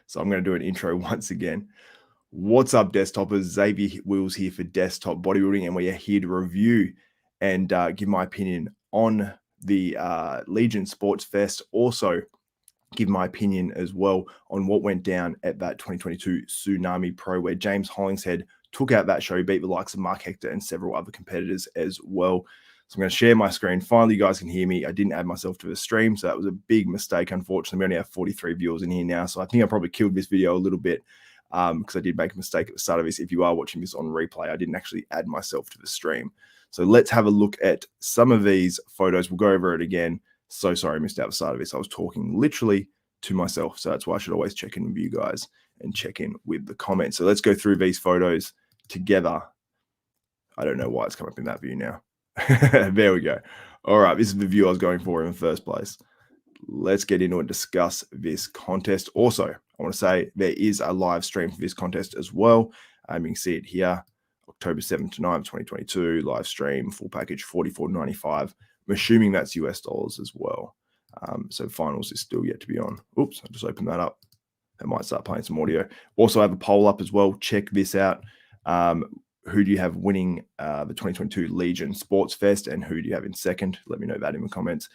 So I'm going to do an intro once again. What's up, desktopers? Xavier Wills here for Desktop Bodybuilding, and we are here to review and give my opinion on the Legion Sports Fest. Also, give my opinion as well on what went down at that 2022 Tsunami Pro, where James Hollingshead took out that show, beat the likes of Mark Hector and several other competitors as well. So I'm going to share my screen. Finally, you guys can hear me. I didn't add myself to the stream, so that was a big mistake. Unfortunately, we only have 43 viewers in here now, so I think I probably killed this video a little bit because I did make a mistake at the start of this. If you are watching this on replay, I didn't actually add myself to the stream. So let's have a look at some of these photos. We'll go over it again. So sorry I missed out the start of this. I was talking literally to myself, so that's why I should always check in with you guys and check in with the comments. So let's go through these photos together. I don't know why it's come up in that view now. There we go. All right, this is the view I was going for in the first place. Let's get into and discuss this contest. Also, I want to say there is a live stream for this contest as well. You can see it here, October 7th to 9th, 2022, live stream, full package, $44.95. I'm assuming that's US dollars as well. So finals is still yet to be on. Oops, I just opened that up. I might start playing some audio. Also, I have a poll up as well. Check this out. Who do you have winning the 2022 Legion Sports Fest, and who do you have in second? Let me know that in the comments.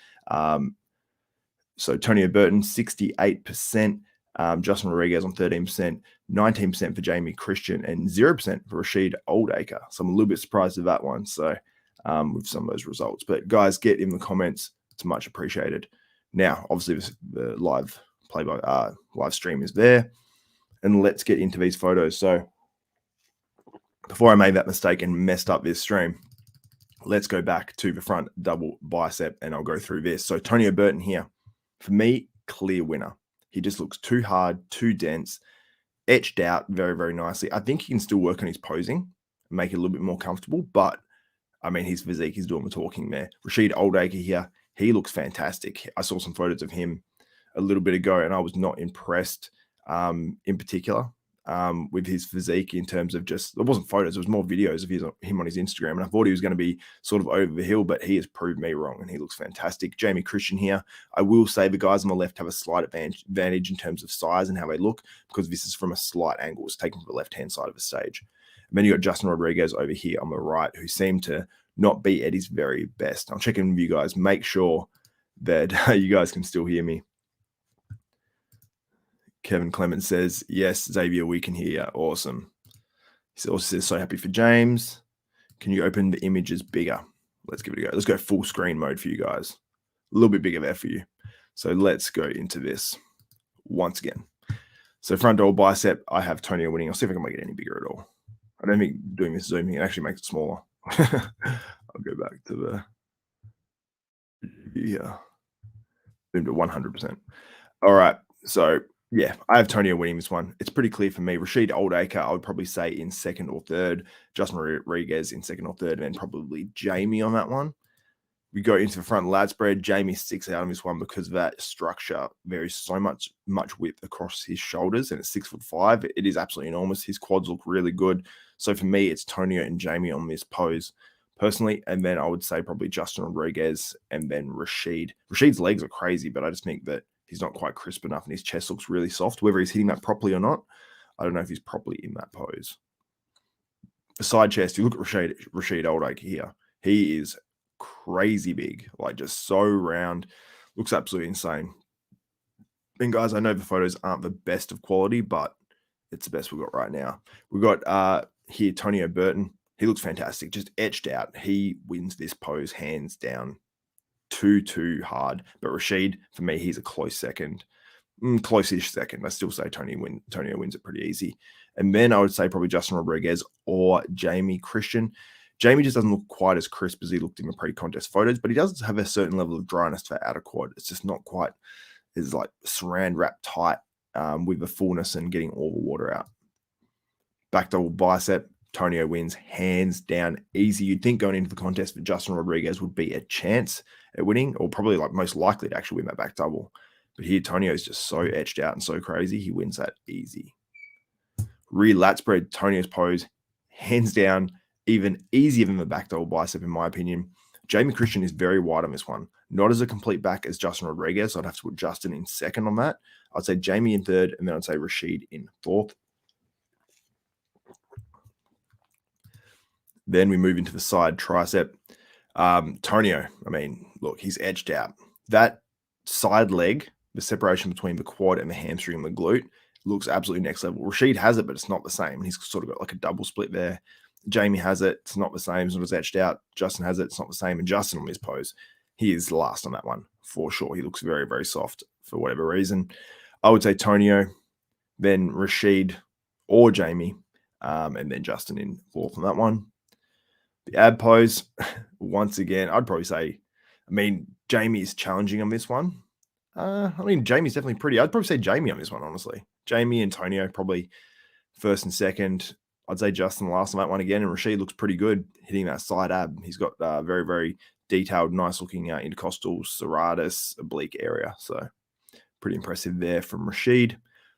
So Tonio Burton, 68%. Justin Rodriguez on 13%, 19% for Jamie Christian, and 0% for Rasheed Oldacre. So I'm a little bit surprised at that one. So with some of those results. But guys, get in the comments. It's much appreciated. Now, obviously, the live live stream is there. And let's get into these photos. So before I made that mistake and messed up this stream, let's go back to the front double bicep and I'll go through this. So Tonio Burton here, for me, clear winner. He just looks too hard, too dense, etched out very, very nicely. I think he can still work on his posing, make it a little bit more comfortable, but I mean, his physique is doing the talking there. Rasheed Oldacre here, he looks fantastic. I saw some photos of him a little bit ago and I was not impressed in particular with his physique in terms of just, there wasn't photos, it was more videos of him on his Instagram. And I thought he was going to be sort of over the hill, but he has proved me wrong and he looks fantastic. Jamie Christian here, I will say the guys on the left have a slight advantage in terms of size and how they look, because this is from a slight angle. It's taken from the left-hand side of the stage. And then you got Justin Rodriguez over here on the right, who seemed to not be at his very best. I'll check in with you guys, make sure that you guys can still hear me. Kevin Clements says, yes, Xavier, we can hear you. Awesome. He also says, so happy for James. Can you open the images bigger? Let's give it a go. Let's go full screen mode for you guys. A little bit bigger there for you. So let's go into this once again. So front double bicep, I have Tonio winning. I'll see if I can make it any bigger at all. I don't think doing this zooming, it actually makes it smaller. I'll go back to the zoom to 100%. All right. So yeah, I have Tonio winning this one. It's pretty clear for me. Rasheed Oldacre, I would probably say in second or third. Justin Rodriguez in second or third, and then probably Jamie on that one. We go into the front lat spread. Jamie sticks out on this one because of that structure. There is so much width across his shoulders, and it's 6'5". It is absolutely enormous. His quads look really good. So for me, it's Tonio and Jamie on this pose personally, and then I would say probably Justin Rodriguez and then Rasheed. Rasheed's legs are crazy, but I just think that he's not quite crisp enough and his chest looks really soft. Whether he's hitting that properly or not, I don't know if he's properly in that pose. The side chest, you look at Rasheed Oldacre here. He is crazy big, like just so round. Looks absolutely insane. And guys, I know the photos aren't the best of quality, but it's the best we've got right now. We've got here Tonio Burton. He looks fantastic, just etched out. He wins this pose hands down. Too hard. But Rasheed, for me, he's a close second. Close-ish second. I still say Tonio wins it pretty easy. And then I would say probably Justin Rodriguez or Jamie Christian. Jamie just doesn't look quite as crisp as he looked in the pre-contest photos, but he does have a certain level of dryness to the outer quad. It's just not quite, it's like saran wrap tight with the fullness and getting all the water out. Back double bicep, Tonio wins hands down easy. You'd think going into the contest that Justin Rodriguez would be a chance at winning, or probably like most likely to actually win that back double. But here, Tonio is just so etched out and so crazy, he wins that easy. Rear lat spread, Tonio's pose, hands down, even easier than the back double bicep, in my opinion. Jamie Christian is very wide on this one. Not as a complete back as Justin Rodriguez. So I'd have to put Justin in second on that. I'd say Jamie in third, and then I'd say Rasheed in fourth. Then we move into the side tricep. Tonio, I mean, look, he's edged out. That side leg, the separation between the quad and the hamstring and the glute, looks absolutely next level. Rasheed has it, but it's not the same. He's sort of got like a double split there. Jamie has it. It's not the same. It's not as etched out. Justin has it. It's not the same. And Justin on this pose, he is last on that one for sure. He looks very, very soft for whatever reason. I would say Tonio, then Rasheed or Jamie, and then Justin in fourth on that one. The ab pose, once again, I'd probably say, I mean, Jamie is challenging on this one. I mean, Jamie's definitely pretty. I'd probably say Jamie on this one, honestly. Jamie and Tonio probably first and second. I'd say Justin last on that one again. And Rasheed looks pretty good hitting that side ab. He's got very, very detailed, nice looking intercostal, serratus, oblique area. So pretty impressive there from Rasheed.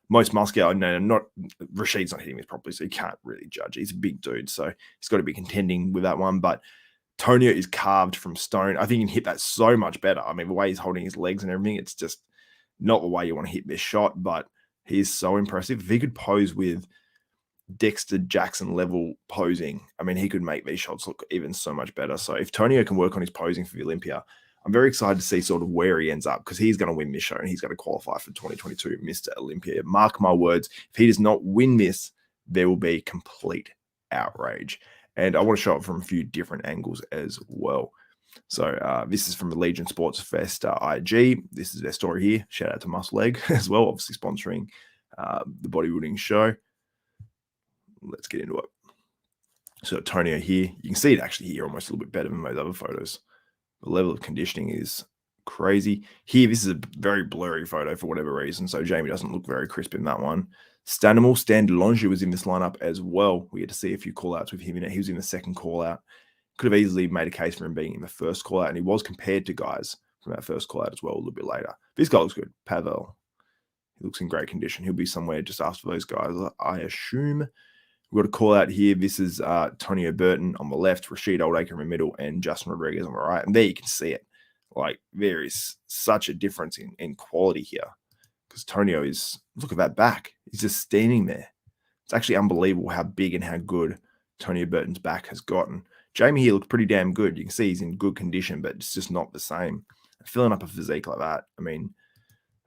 Most muscular, Rasheed's not hitting this properly, so you can't really judge. He's a big dude, so he's got to be contending with that one. But Tonio is carved from stone. I think he can hit that so much better. I mean, the way he's holding his legs and everything, it's just not the way you want to hit this shot, but he's so impressive. If he could pose with Dexter Jackson level posing, I mean, he could make these shots look even so much better. So if Tonio can work on his posing for the Olympia, I'm very excited to see sort of where he ends up, because he's going to win this show and he's going to qualify for 2022 Mr. Olympia. Mark my words, if he does not win this, there will be complete outrage. And I want to show it from a few different angles as well. So this is from the Legion Sports Fest IG. This is their story here. Shout out to Muscle Egg as well, obviously sponsoring the bodybuilding show. Let's get into it. So Tonio here, you can see it actually here almost a little bit better than those other photos. The level of conditioning is crazy. Here, this is a very blurry photo for whatever reason, so Jamie doesn't look very crisp in that one. Stan DeLonge was in this lineup as well. We had to see a few call-outs with him in it. He was in the second call-out. Could have easily made a case for him being in the first call-out, and he was compared to guys from that first call-out as well a little bit later. This guy looks good. Pavel. He looks in great condition. He'll be somewhere just after those guys, I assume. We've got a call out here. This is Tonio Burton on the left, Rasheed Oldacre in the middle, and Justin Rodriguez on the right. And there you can see it. Like, there is such a difference in quality here. Because Tonio is, look at that back. He's just standing there. It's actually unbelievable how big and how good Tonio Burton's back has gotten. Jamie here looks pretty damn good. You can see he's in good condition, but it's just not the same. Filling up a physique like that, I mean,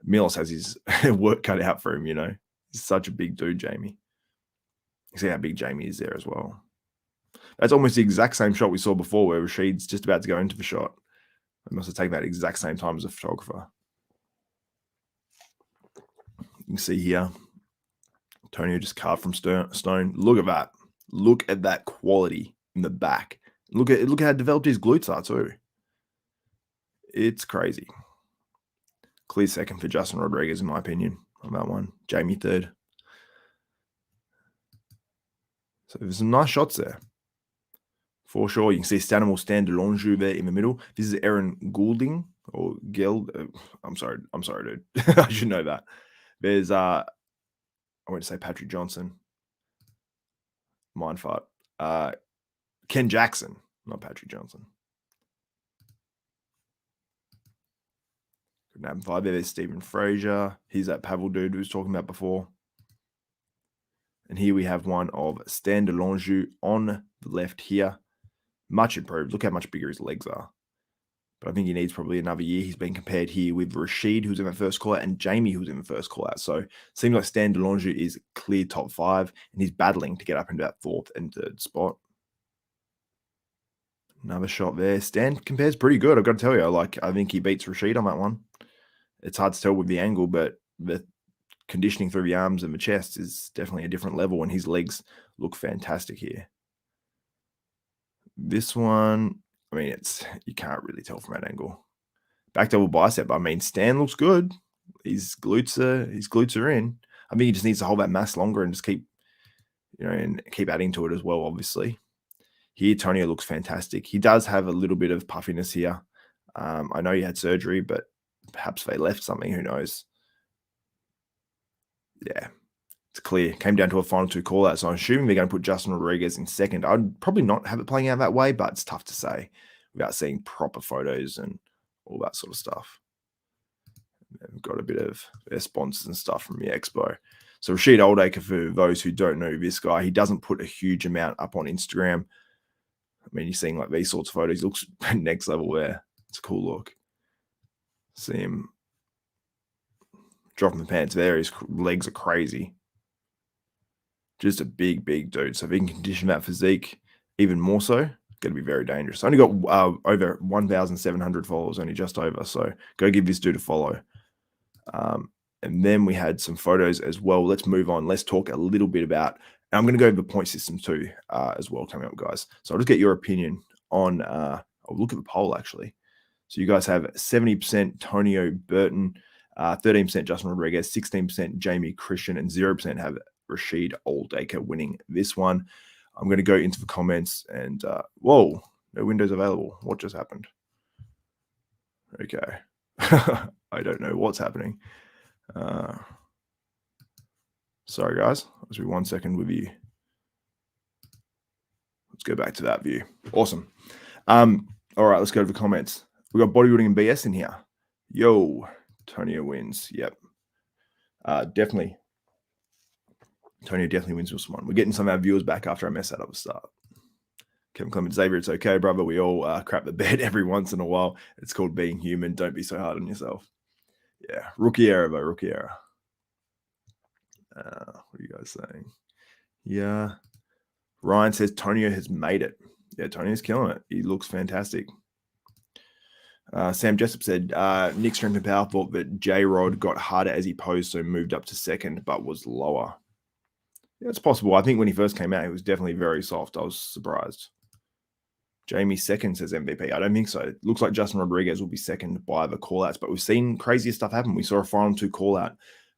Milos has his work cut out for him, you know. He's such a big dude, Jamie. You see how big Jamie is there as well. That's almost the exact same shot we saw before where Rasheed's just about to go into the shot. I must have taken that exact same time as a photographer. You can see here, Tonio just carved from stone. Look at that. Look at that quality in the back. Look how developed his glutes are too. It's crazy. Clear second for Justin Rodriguez, in my opinion, on that one. Jamie third. So there's some nice shots there. For sure. You can see Stan DeLonge there in the middle. This is Aaron Goulding or Geld. I'm sorry, dude. I should know that. There's I went to say Patrick Johnson. Mind fart. Ken Jackson, not Patrick Johnson. Couldn't happen 5 there. There's Stephen Fraser. He's that Pavel dude who was talking about before. And here we have one of Stan DeLonge on the left here. Much improved. Look how much bigger his legs are. But I think he needs probably another year. He's been compared here with Rasheed, who's in the first call out, and Jamie, who's in the first call out. So it seems like Stan DeLonge is clear top 5, and he's battling to get up into that 4th and 3rd spot. Another shot there. Stan compares pretty good, I've got to tell you. Like, I think he beats Rasheed on that one. It's hard to tell with the angle, but the conditioning through the arms and the chest is definitely a different level, and his legs look fantastic here. This one, I mean, you can't really tell from that angle. Back double bicep, I mean, Stan looks good. His glutes are in. I think he just needs to hold that mass longer and just keep adding to it as well, obviously. Here, Tonio looks fantastic. He does have a little bit of puffiness here. I know he had surgery, but perhaps they left something, who knows. Yeah, it's clear. Came down to a final 2 call out, so I'm assuming they're going to put Justin Rodriguez in second. I'd probably not have it playing out that way, but it's tough to say without seeing proper photos and all that sort of stuff. And we've got a bit of their sponsors and stuff from the expo. So Rasheed Oldacre, for those who don't know this guy, he doesn't put a huge amount up on Instagram. I mean, you're seeing like these sorts of photos. He looks next level there. It's a cool look. See him dropping the pants there. His legs are crazy. Just a big, big dude. So if he can condition that physique even more so, going to be very dangerous. Only got over 1,700 followers, only just over. So go give this dude a follow. And then we had some photos as well. Let's move on. Let's talk a little bit about, and I'm going to go over the point system too as well coming up, guys. So I'll just get your opinion on, I'll look at the poll actually. So you guys have 70% Tonio Burton, 13% Justin Rodriguez, 16% Jamie Christian, and 0% have Rasheed Oldacre winning this one. I'm going to go into the comments and, whoa, no windows available. What just happened? Okay. I don't know what's happening. Sorry, guys. Let's be 1 second with you. Let's go back to that view. Awesome. All right, let's go to the comments. We got bodybuilding and BS in here. Yo, Tonio wins. Yep. Definitely. Tonio definitely wins this one. We're getting some of our viewers back after I mess that up at the start. Kevin Clement, Xavier, it's okay, brother. We all crap the bed every once in a while. It's called being human. Don't be so hard on yourself. Yeah, rookie error, though. Rookie error. What are you guys saying? Yeah. Ryan says Tonio has made it. Yeah, Tonio's killing it. He looks fantastic. Sam Jessup said, Nick Strength and Power thought that J-Rod got harder as he posed, so moved up to second, but was lower. Yeah, it's possible. I think when he first came out, he was definitely very soft. I was surprised. Jamie second says MVP. I don't think so. It looks like Justin Rodriguez will be second by the call-outs, but we've seen crazier stuff happen. We saw a final two call-out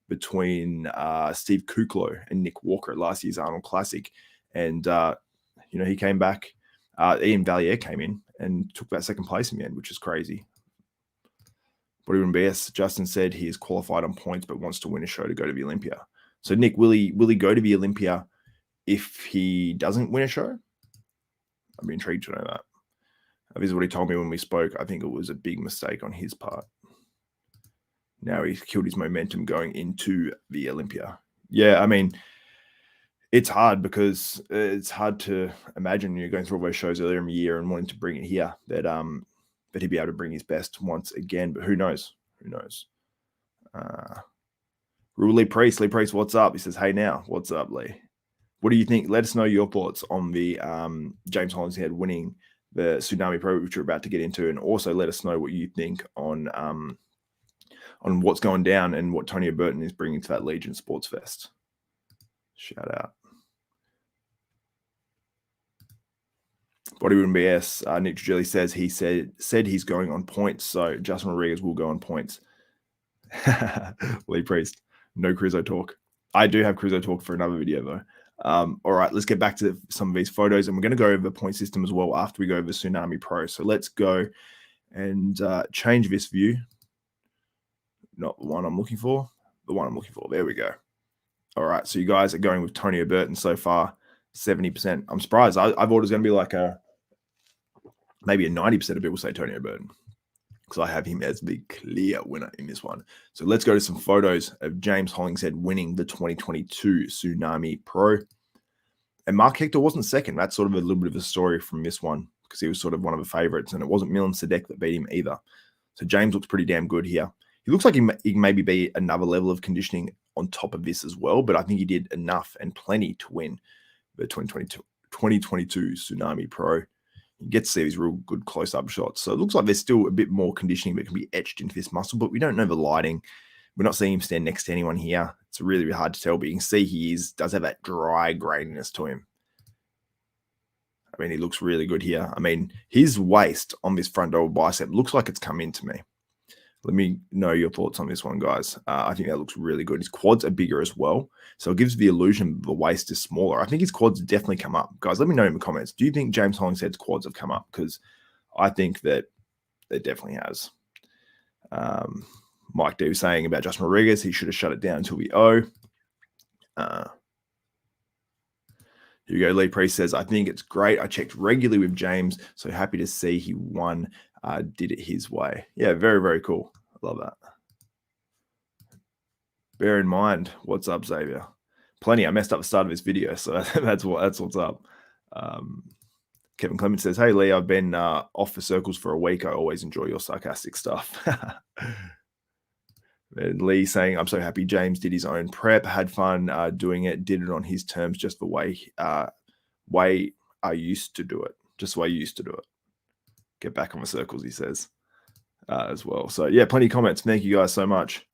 between Steve Kuklo and Nick Walker at last year's Arnold Classic. And, he came back. Ian Valier came in and took that second place in the end, which is crazy. Bodybuilding BS, Justin said he is qualified on points but wants to win a show to go to the Olympia. So, Nick, will he go to the Olympia if he doesn't win a show? I'd be intrigued to know that. This is what he told me when we spoke. I think it was a big mistake on his part. Now he's killed his momentum going into the Olympia. Yeah, I mean, it's hard because it's hard to imagine you're going through all those shows earlier in the year and wanting to bring it here, that he'd be able to bring his best once again. But who knows? Who knows? Lee Priest, what's up? He says, hey now, what's up, Lee? What do you think? Let us know your thoughts on the James Hollingshead winning the Tsunami Pro, which we're about to get into, and also let us know what you think on what's going down and what Tonio Burton is bringing to that Legion Sports Fest. Shout out. Bodybuilding BS, Nick Trigilli says he said he's going on points, so Justin Rodriguez will go on points. Lee Priest, no Cruzo talk. I do have Cruzo talk for another video though. All right, let's get back to some of these photos, and we're going to go over the point system as well after we go over Tsunami Pro. So let's go and change this view. Not the one I'm looking for, the one I'm looking for. There we go. All right, so you guys are going with Tonio Burton so far, 70%. I'm surprised. I thought it was going to be like maybe a 90% of people say Tonio Burton, because I have him as the clear winner in this one. So let's go to some photos of James Hollingshead winning the 2022 Tsunami Pro. And Mark Hector wasn't second. That's sort of a little bit of a story from this one, because he was sort of one of the favorites, and it wasn't Milan Sadek that beat him either. So James looks pretty damn good here. He looks like he can maybe be another level of conditioning on top of this as well, but I think he did enough and plenty to win the 2022 Tsunami Pro. You get to see these real good close-up shots. So it looks like there's still a bit more conditioning that can be etched into this muscle, but we don't know the lighting. We're not seeing him stand next to anyone here. It's really, really hard to tell, but you can see he does have that dry graininess to him. I mean, he looks really good here. I mean, his waist on this front double bicep looks like it's come into me. Let me know your thoughts on this one, guys. I think that looks really good. His quads are bigger as well, so it gives the illusion the waist is smaller. I think his quads definitely come up. Guys, let me know in the comments. Do you think James Hollingshead's quads have come up? Because I think that it definitely has. Mike D was saying about Justin Rodriguez, he should have shut it down until the O. Here we go. Lee Priest says, I think it's great. I checked regularly with James, so happy to see he won. Did it his way. Yeah, very, very cool. I love that. Bear in mind, what's up, Xavier? Plenty. I messed up the start of this video, so that's what's up. Kevin Clement says, hey, Lee, I've been off the circles for a week. I always enjoy your sarcastic stuff. And Lee saying, I'm so happy James did his own prep, had fun doing it, did it on his terms, just the way I used to do it. Just the way you used to do it. Get back on the circles, he says, as well. So, yeah, plenty of comments. Thank you guys so much.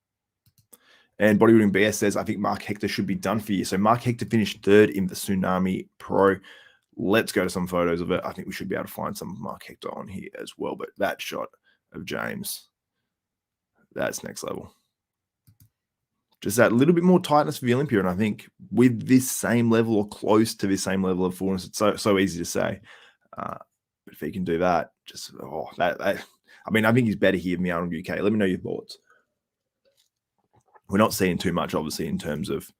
And Bodybuilding BS says, I think Mark Hector should be done for you. So Mark Hector finished 3rd in the Tsunami Pro. Let's go to some photos of it. I think we should be able to find some of Mark Hector on here as well. But that shot of James, that's next level. Just that little bit more tightness for the Olympia. And I think with this same level or close to this same level of fullness, it's so easy to say. But if he can do that, just, I mean, I think he's better here than the Arnold UK. Let me know your thoughts. We're not seeing too much, obviously, in terms of,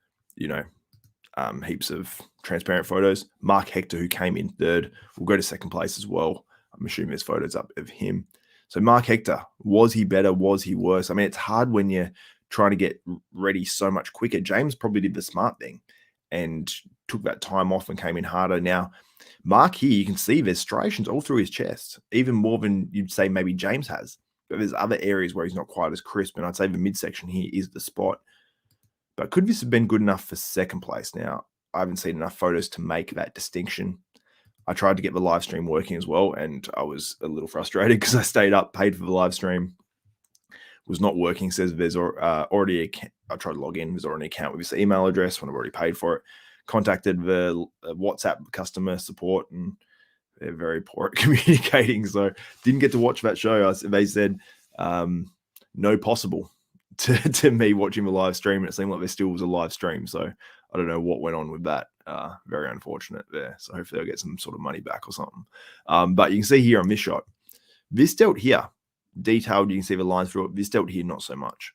heaps of transparent photos. Mark Hector, who came in 3rd, will go to 2nd place as well. I'm assuming there's photos up of him. So Mark Hector, was he better? Was he worse? I mean, it's hard when you're trying to get ready so much quicker. James probably did the smart thing and took that time off and came in harder. Now, Mark here, you can see there's striations all through his chest, even more than you'd say maybe James has. But there's other areas where he's not quite as crisp, and I'd say the midsection here is the spot. But could this have been good enough for 2nd place? Now, I haven't seen enough photos to make that distinction. I tried to get the live stream working as well, and I was a little frustrated because I stayed up, paid for the live stream, was not working. Says there's already I tried to log in. There's already an account with this email address when I've already paid for it. Contacted the WhatsApp customer support, and they're very poor at communicating. So didn't get to watch that show. They said no possible to me watching the live stream, and it seemed like there still was a live stream. So I don't know what went on with that. Very unfortunate there. So hopefully they'll get some sort of money back or something. But you can see here on this shot, this delt here, detailed, you can see the lines through it. This delt here, not so much.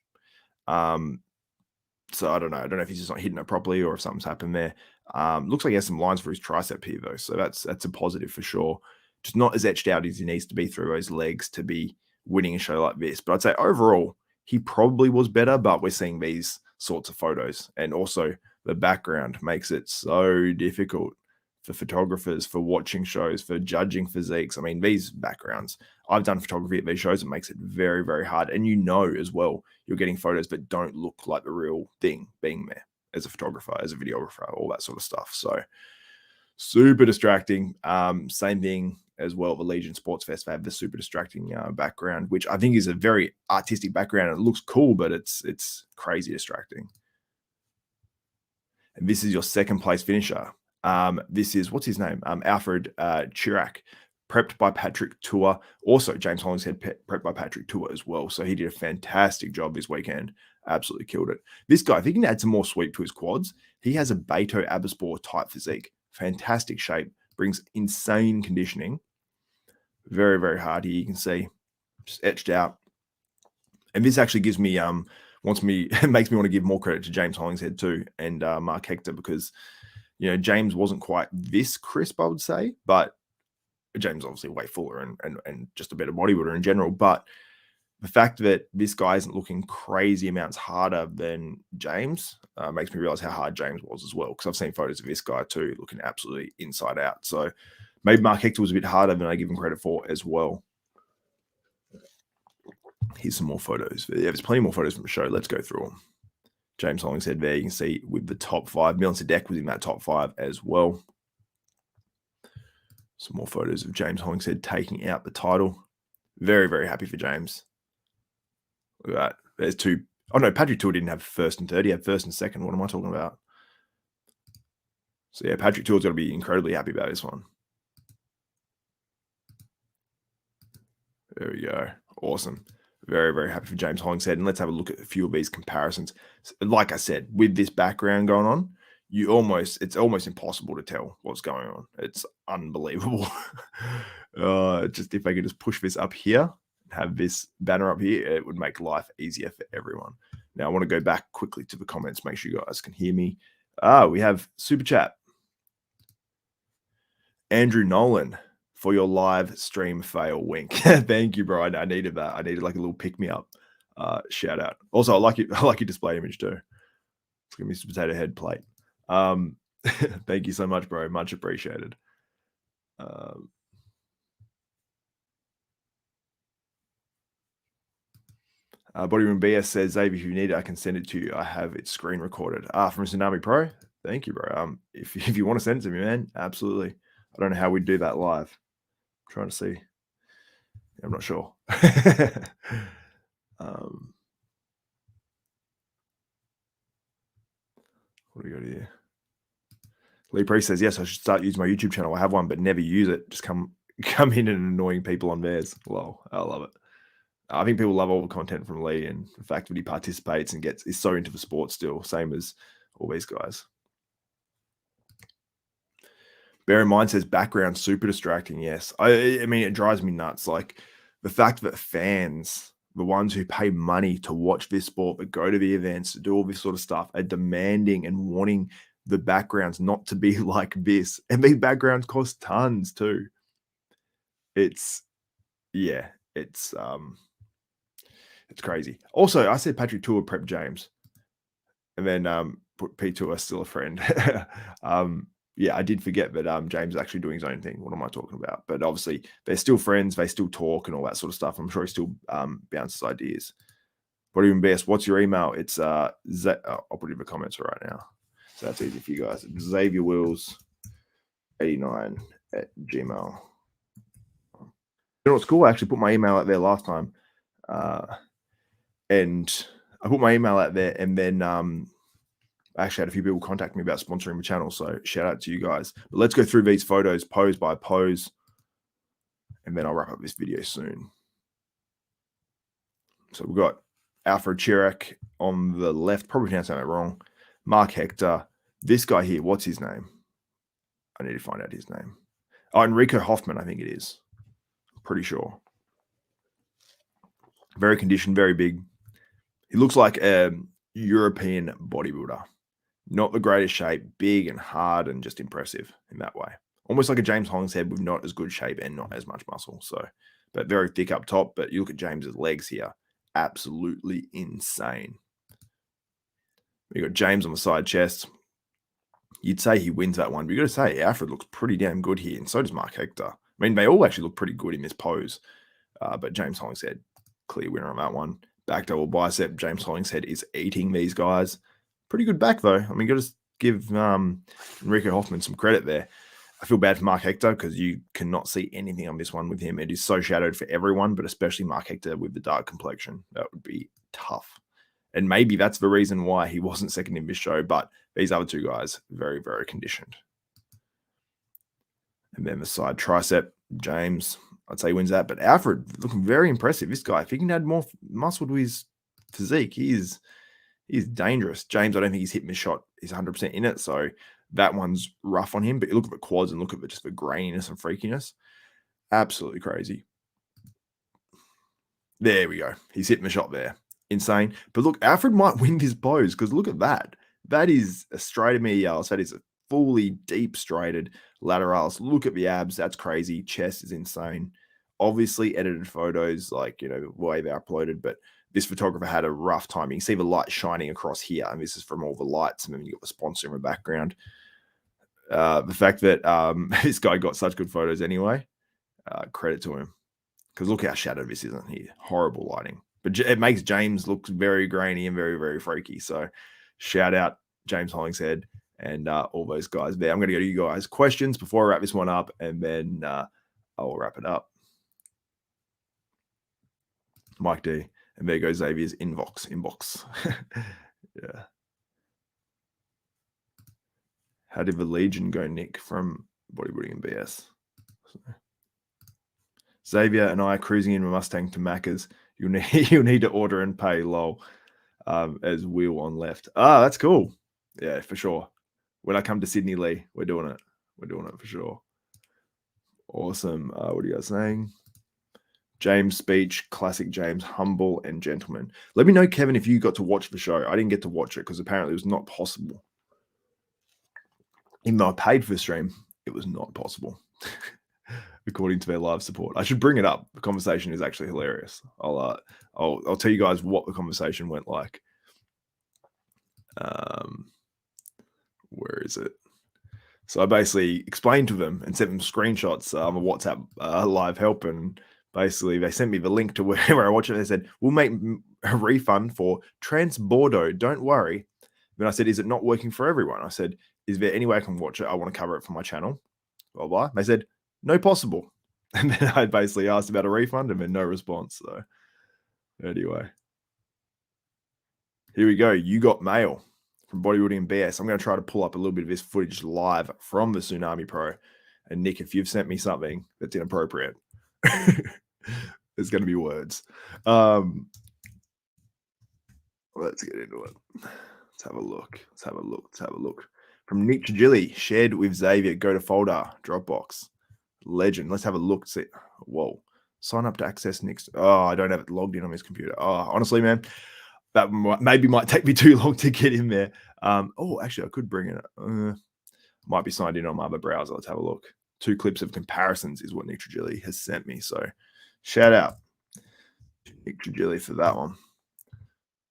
So I don't know. I don't know if he's just not hitting it properly or if something's happened there. Looks like he has some lines for his tricep here, though. So that's a positive for sure. Just not as etched out as he needs to be through those legs to be winning a show like this. But I'd say overall, he probably was better, but we're seeing these sorts of photos. And also the background makes it so difficult for photographers, for watching shows, for judging physiques. I mean, these backgrounds, I've done photography at these shows. It makes it very, very hard. And as well, you're getting photos that don't look like the real thing being there as a photographer, as a videographer, all that sort of stuff. So super distracting. Same thing as well. The Legion Sports Fest, they have the super distracting background, which I think is a very artistic background. It looks cool, but it's crazy distracting. And this is your 2nd place finisher. This is, what's his name? Alfred Chirac, prepped by Patrick Tour. Also, James Hollingshead prepped by Patrick Tour as well. So he did a fantastic job this weekend. Absolutely killed it. This guy, if he can add some more sweep to his quads, he has a Beto Abispor type physique. Fantastic shape, brings insane conditioning. Very, very hard here. You can see just etched out. And this actually gives me, makes me want to give more credit to James Hollingshead too and Mark Hector, because James wasn't quite this crisp, I would say, but James obviously way fuller and just a better bodybuilder in general. But the fact that this guy isn't looking crazy amounts harder than James makes me realize how hard James was as well, because I've seen photos of this guy too looking absolutely inside out. So maybe Mark Hector was a bit harder than I give him credit for as well. Here's some more photos. Yeah, there's plenty more photos from the show. Let's go through them. James Hollingshead there, you can see with the top 5. Milan Sadek was in that top 5 as well. Some more photos of James Hollingshead taking out the title. Very, very happy for James. Look at that. There's 2. Oh, no, Patrick Tour didn't have 1st and 3rd. He had 1st and 2nd. What am I talking about? So, yeah, Patrick Tour's got to be incredibly happy about this one. There we go. Awesome. Very, very happy for James Hollingshead. And let's have a look at a few of these comparisons. Like I said, with this background going on, it's almost impossible to tell what's going on. It's unbelievable. Just if I could just push this up here, have this banner up here, it would make life easier for everyone. Now I want to go back quickly to the comments, make sure you guys can hear me. We have super chat. Andrew Nolan, for your live stream fail, wink. Thank you, bro. I needed that. I needed like a little pick me up. Shout out. Also, I like it. I like your display image too. It's gonna be some potato head plate. Thank you so much, bro. Much appreciated. Bodyroom BS says, Xavier, if you need it, I can send it to you. I have it screen recorded. From Tsunami Pro. Thank you, bro. If you want to send it to me, man, absolutely. I don't know how we'd do that live. I'm trying to see. I'm not sure. What do we got here? Lee Priest says, yes, I should start using my YouTube channel. I have one, but never use it. Just come in and annoying people on theirs. Lol. I love it. I think people love all the content from Lee and the fact that he participates and is so into the sport still, same as all these guys. Bear in mind says background super distracting. Yes. I mean, it drives me nuts. Like the fact that fans, the ones who pay money to watch this sport, but go to the events, to do all this sort of stuff, are demanding and wanting the backgrounds not to be like this. And these backgrounds cost tons too. It's crazy. Also, I said Patrick Tour prep James, and then put P Tour still a friend. Yeah, I did forget that James is actually doing his own thing. What am I talking about? But obviously, they're still friends. They still talk and all that sort of stuff. I'm sure he still bounces ideas. What even best? What's your email? It's I'll put it in the comments right now, so that's easy for you guys. Xavier Wills 89 at Gmail. You know what's cool? I actually put my email out there last time. And I put my email out there, and then I actually had a few people contact me about sponsoring the channel. So shout out to you guys. But let's go through these photos pose by pose, and then I'll wrap up this video soon. So we've got Alfred Chirac on the left, probably pronouncing that wrong. Mark Hector. This guy here, what's his name? I need to find out his name. Oh, Enrico Hoffman, I think it is. I'm pretty sure. Very conditioned, very big. He looks like a European bodybuilder. Not the greatest shape, big and hard and just impressive in that way. Almost like a James Hollingshead with not as good shape and not as much muscle. So, but very thick up top. But you look at James's legs here, absolutely insane. You got James on the side chest. You'd say he wins that one, but you got to say Alfred looks pretty damn good here, and so does Mark Hector. I mean, they all actually look pretty good in this pose, but James Hollingshead, clear winner on that one. Back double bicep. James Hollingshead is eating these guys. Pretty good back though. I mean, got to give Enrico Hoffman some credit there. I feel bad for Mark Hector because you cannot see anything on this one with him. It is so shadowed for everyone, but especially Mark Hector with the dark complexion. That would be tough. And maybe that's the reason why he wasn't second in this show. But these other two guys, very, very conditioned. And then the side tricep, James, I'd say he wins that. But Alfred looking very impressive. This guy, if he can add more muscle to his physique, he's dangerous. James, I don't think he's hitting the shot. He's 100% in it. So that one's rough on him. But you look at the quads and look at just the graininess and freakiness. Absolutely crazy. There we go. He's hitting the shot there. Insane. But look, Alfred might win this pose because look at that. That is a straight medialis. That is a fully deep straighted lateralis. Look at the abs. That's crazy. Chest is insane. Obviously edited photos, like, you know, the way they're uploaded, but this photographer had a rough time. You can see the light shining across here, and this is from all the lights, and then you got the sponsor in the background. The fact that this guy got such good photos anyway, credit to him. Because look how shadowed this isn't here. Horrible lighting. But it makes James look very grainy and very, very freaky. So shout out James Hollingshead and all those guys there. I'm going to go to you guys' questions before I wrap this one up, and then I'll wrap it up. Mike D. And there goes Xavier's inbox. Yeah. How did the Legion go, Nick, from Bodybuilding and BS? Xavier and I cruising in a Mustang to Macca's. You'll need to order and pay, lol. As Will on left. That's cool. Yeah, for sure. When I come to Sydney, Lee, we're doing it. We're doing it for sure. Awesome. What are you guys saying? James' speech, classic James, humble and gentleman. Let me know, Kevin, if you got to watch the show. I didn't get to watch it because apparently it was not possible. Even though I paid for the stream, it was not possible. according to their live support. I should bring it up. The conversation is actually hilarious. I'll tell you guys what the conversation went like. Where is it? So I basically explained to them and sent them screenshots of a WhatsApp live help, and basically they sent me the link to where I watch it. They said, we'll make a refund for Transbordo, don't worry. Then I said, is it not working for everyone? I said, is there any way I can watch it? I want to cover it for my channel. Blah, blah. They said, no possible. And then I basically asked about a refund and then no response. So anyway, here we go. You got mail from Bodybuilding BS. I'm going to try to pull up a little bit of this footage live from the Tsunami Pro. And Nick, if you've sent me something that's inappropriate, there's going to be words. Let's get into it. Let's have a look. Let's have a look. From Nick Trigilli, shared with Xavier. Go to folder, Dropbox. Legend. Let's have a look. See. Whoa. Sign up to access Nick's. Oh, I don't have it logged in on his computer. Oh, honestly, man, that maybe might take me too long to get in there. Oh, actually, I could bring it. Might be signed in on my other browser. Let's have a look. 2 clips of comparisons is what Nick Trigilli has sent me. So shout out to Nick Trigilli for that one.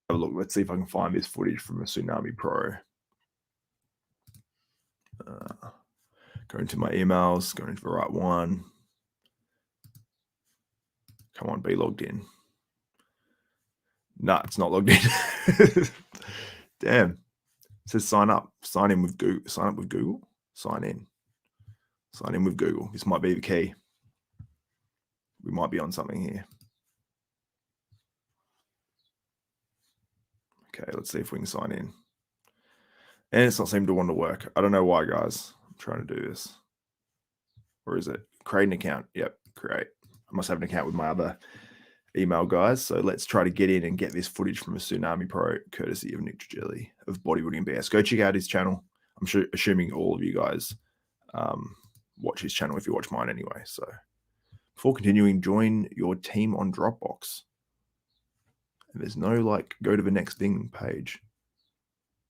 Have a look. Let's see if I can find this footage from a Tsunami Pro. Going to my emails, going to the right one. Come on, be logged in. Nah, it's not logged in. Damn. It says sign up. Sign in with Google. Sign up with Google. Sign in. Sign in with Google. This might be the key. We might be on something here. Okay, let's see if we can sign in. And it's not seeming to want to work. I don't know why, guys. I'm trying to do this. Or is it? Create an account. Yep, create. I must have an account with my other email, guys. So let's try to get in and get this footage from a Tsunami Pro, courtesy of Nick Trigilli of Bodybuilding BS. Go check out his channel. I'm assuming all of you guys watch his channel if you watch mine anyway. So before continuing, join your team on Dropbox. And there's no like go to the next thing page.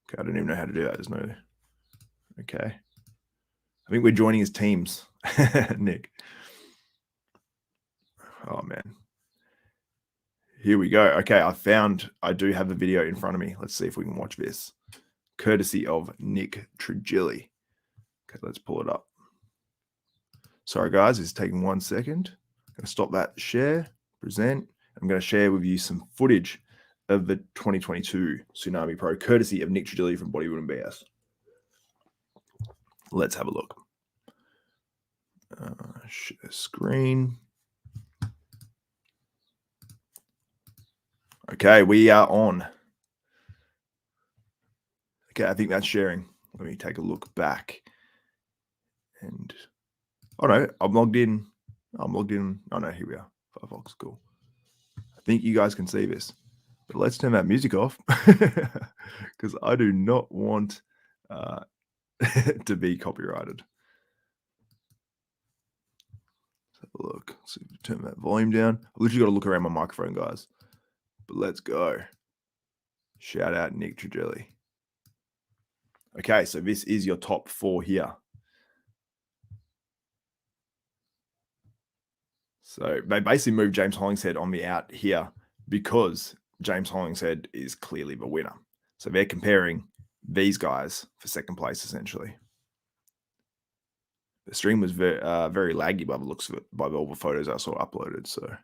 Okay, I don't even know how to do that. There's no. Okay. I think we're joining his teams, Nick. Oh, man. Here we go. Okay, I do have the video in front of me. Let's see if we can watch this. Courtesy of Nick Trigilli. Okay, let's pull it up. Sorry, guys, it's taking 1 second. I'm going to stop that share, present. I'm going to share with you some footage of the 2022 Tsunami Pro, courtesy of Nick Trigilli from Bodybuilding BS. Let's have a look. Share screen. Okay, we are on. Okay, I think that's sharing. Let me take a look back. And, oh no, I'm logged in. Oh no, here we are. Firefox, cool. I think you guys can see this. But let's turn that music off because I do not want to be copyrighted. Let's have a look. Let's see, turn that volume down. I've literally got to look around my microphone, guys. But let's go. Shout out Nick Trigilli. Okay, so this is your top 4 here. So they basically moved James Hollingshead on the out here because James Hollingshead is clearly the winner. So they're comparing these guys for second place, essentially. The stream was very laggy by the looks of it, by all the photos I saw uploaded. So,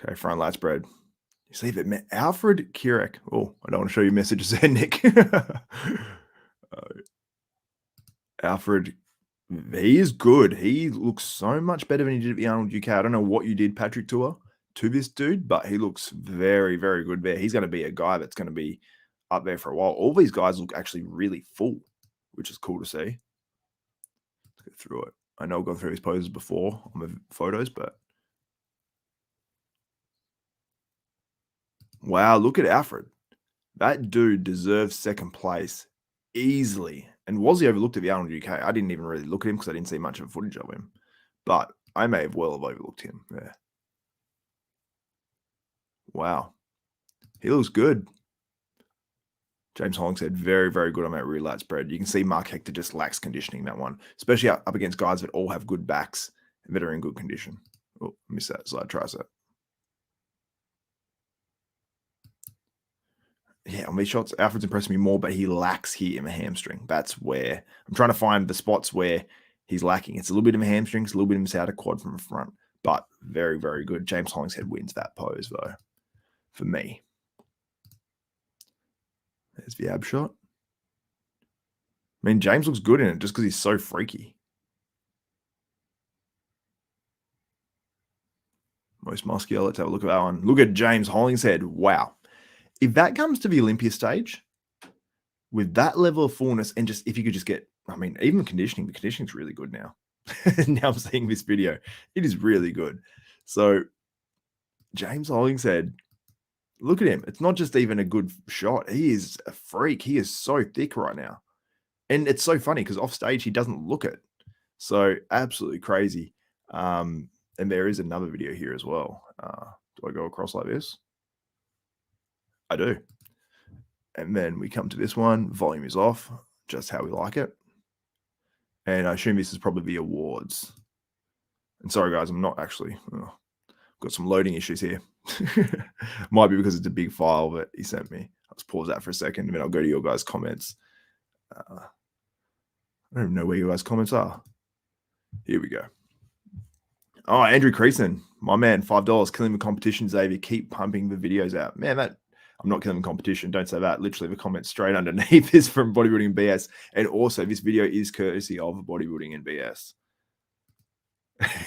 okay, front lat spread. You see that Alfred Kirek. Oh, I don't want to show you messages there, Nick. Alfred, he is good. He looks so much better than he did at the Arnold UK. I don't know what you did, Patrick Tour, to this dude, but he looks very, very good there. He's going to be a guy that's going to be up there for a while. All these guys look actually really full, which is cool to see. Let's go through it. I know I've gone through his poses before on the photos, but wow, look at Alfred. That dude deserves second place easily. And was he overlooked at the Arnold UK? I didn't even really look at him because I didn't see much of footage of him. But I may have well have overlooked him. Yeah. Wow. He looks good. James Hollingshead, very, very good on that rear lat spread. You can see Mark Hector just lacks conditioning that one, especially up against guys that all have good backs and that are in good condition. Oh, miss that side tricep. Yeah, on these shots, Alfred's impressing me more, but he lacks here in the hamstring. That's where I'm trying to find the spots where he's lacking. It's a little bit in the hamstring, it's a little bit in his outer quad from the front, but very, very good. James Hollingshead wins that pose, though, for me. There's the ab shot. I mean, James looks good in it just because he's so freaky. Most muscular. Let's have a look at that one. Look at James Hollingshead. Wow. If that comes to the Olympia stage, with that level of fullness, and just if you could just get, I mean, even conditioning, the conditioning's really good now. Now I'm seeing this video. It is really good. So James Hollingshead, look at him. It's not just even a good shot. He is a freak. He is so thick right now. And it's so funny because off stage, he doesn't look it. So absolutely crazy. And there is another video here as well. Do I go across like this? I do. And then we come to this one. Volume is off, just how we like it. And I assume this is probably the awards. And sorry, guys, I'm not actually. Got some loading issues here. Might be because it's a big file that he sent me. I'll just pause that for a second, and then I'll go to your guys' comments. I don't even know where your guys' comments are. Here we go. Oh, Andrew Creason, my man, $5, killing the competition, Xavier. Keep pumping the videos out. Man, that I'm not killing the competition. Don't say that. Literally, the comment straight underneath is from Bodybuilding and BS. And also, this video is courtesy of Bodybuilding and BS.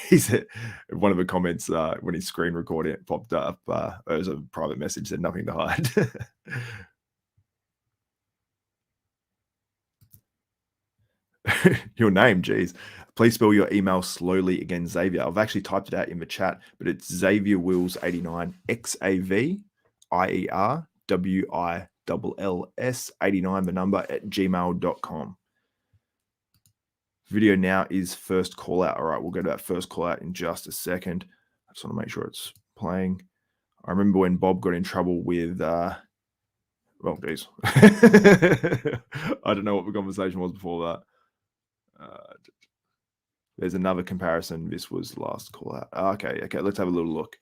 He said one of the comments when he screen recorded it popped up. It was a private message, said nothing to hide. Your name, geez. Please spell your email slowly again, Xavier. I've actually typed it out in the chat, but it's Xavier Wills 89 XAVIERWILLS 89, the number at gmail.com. Video now is first call out. All right, we'll go to that first call out in just a second. I just want to make sure it's playing. I remember when Bob got in trouble with, well, geez. I don't know what the conversation was before that. There's another comparison. This was the last call out. Okay, let's have a little look.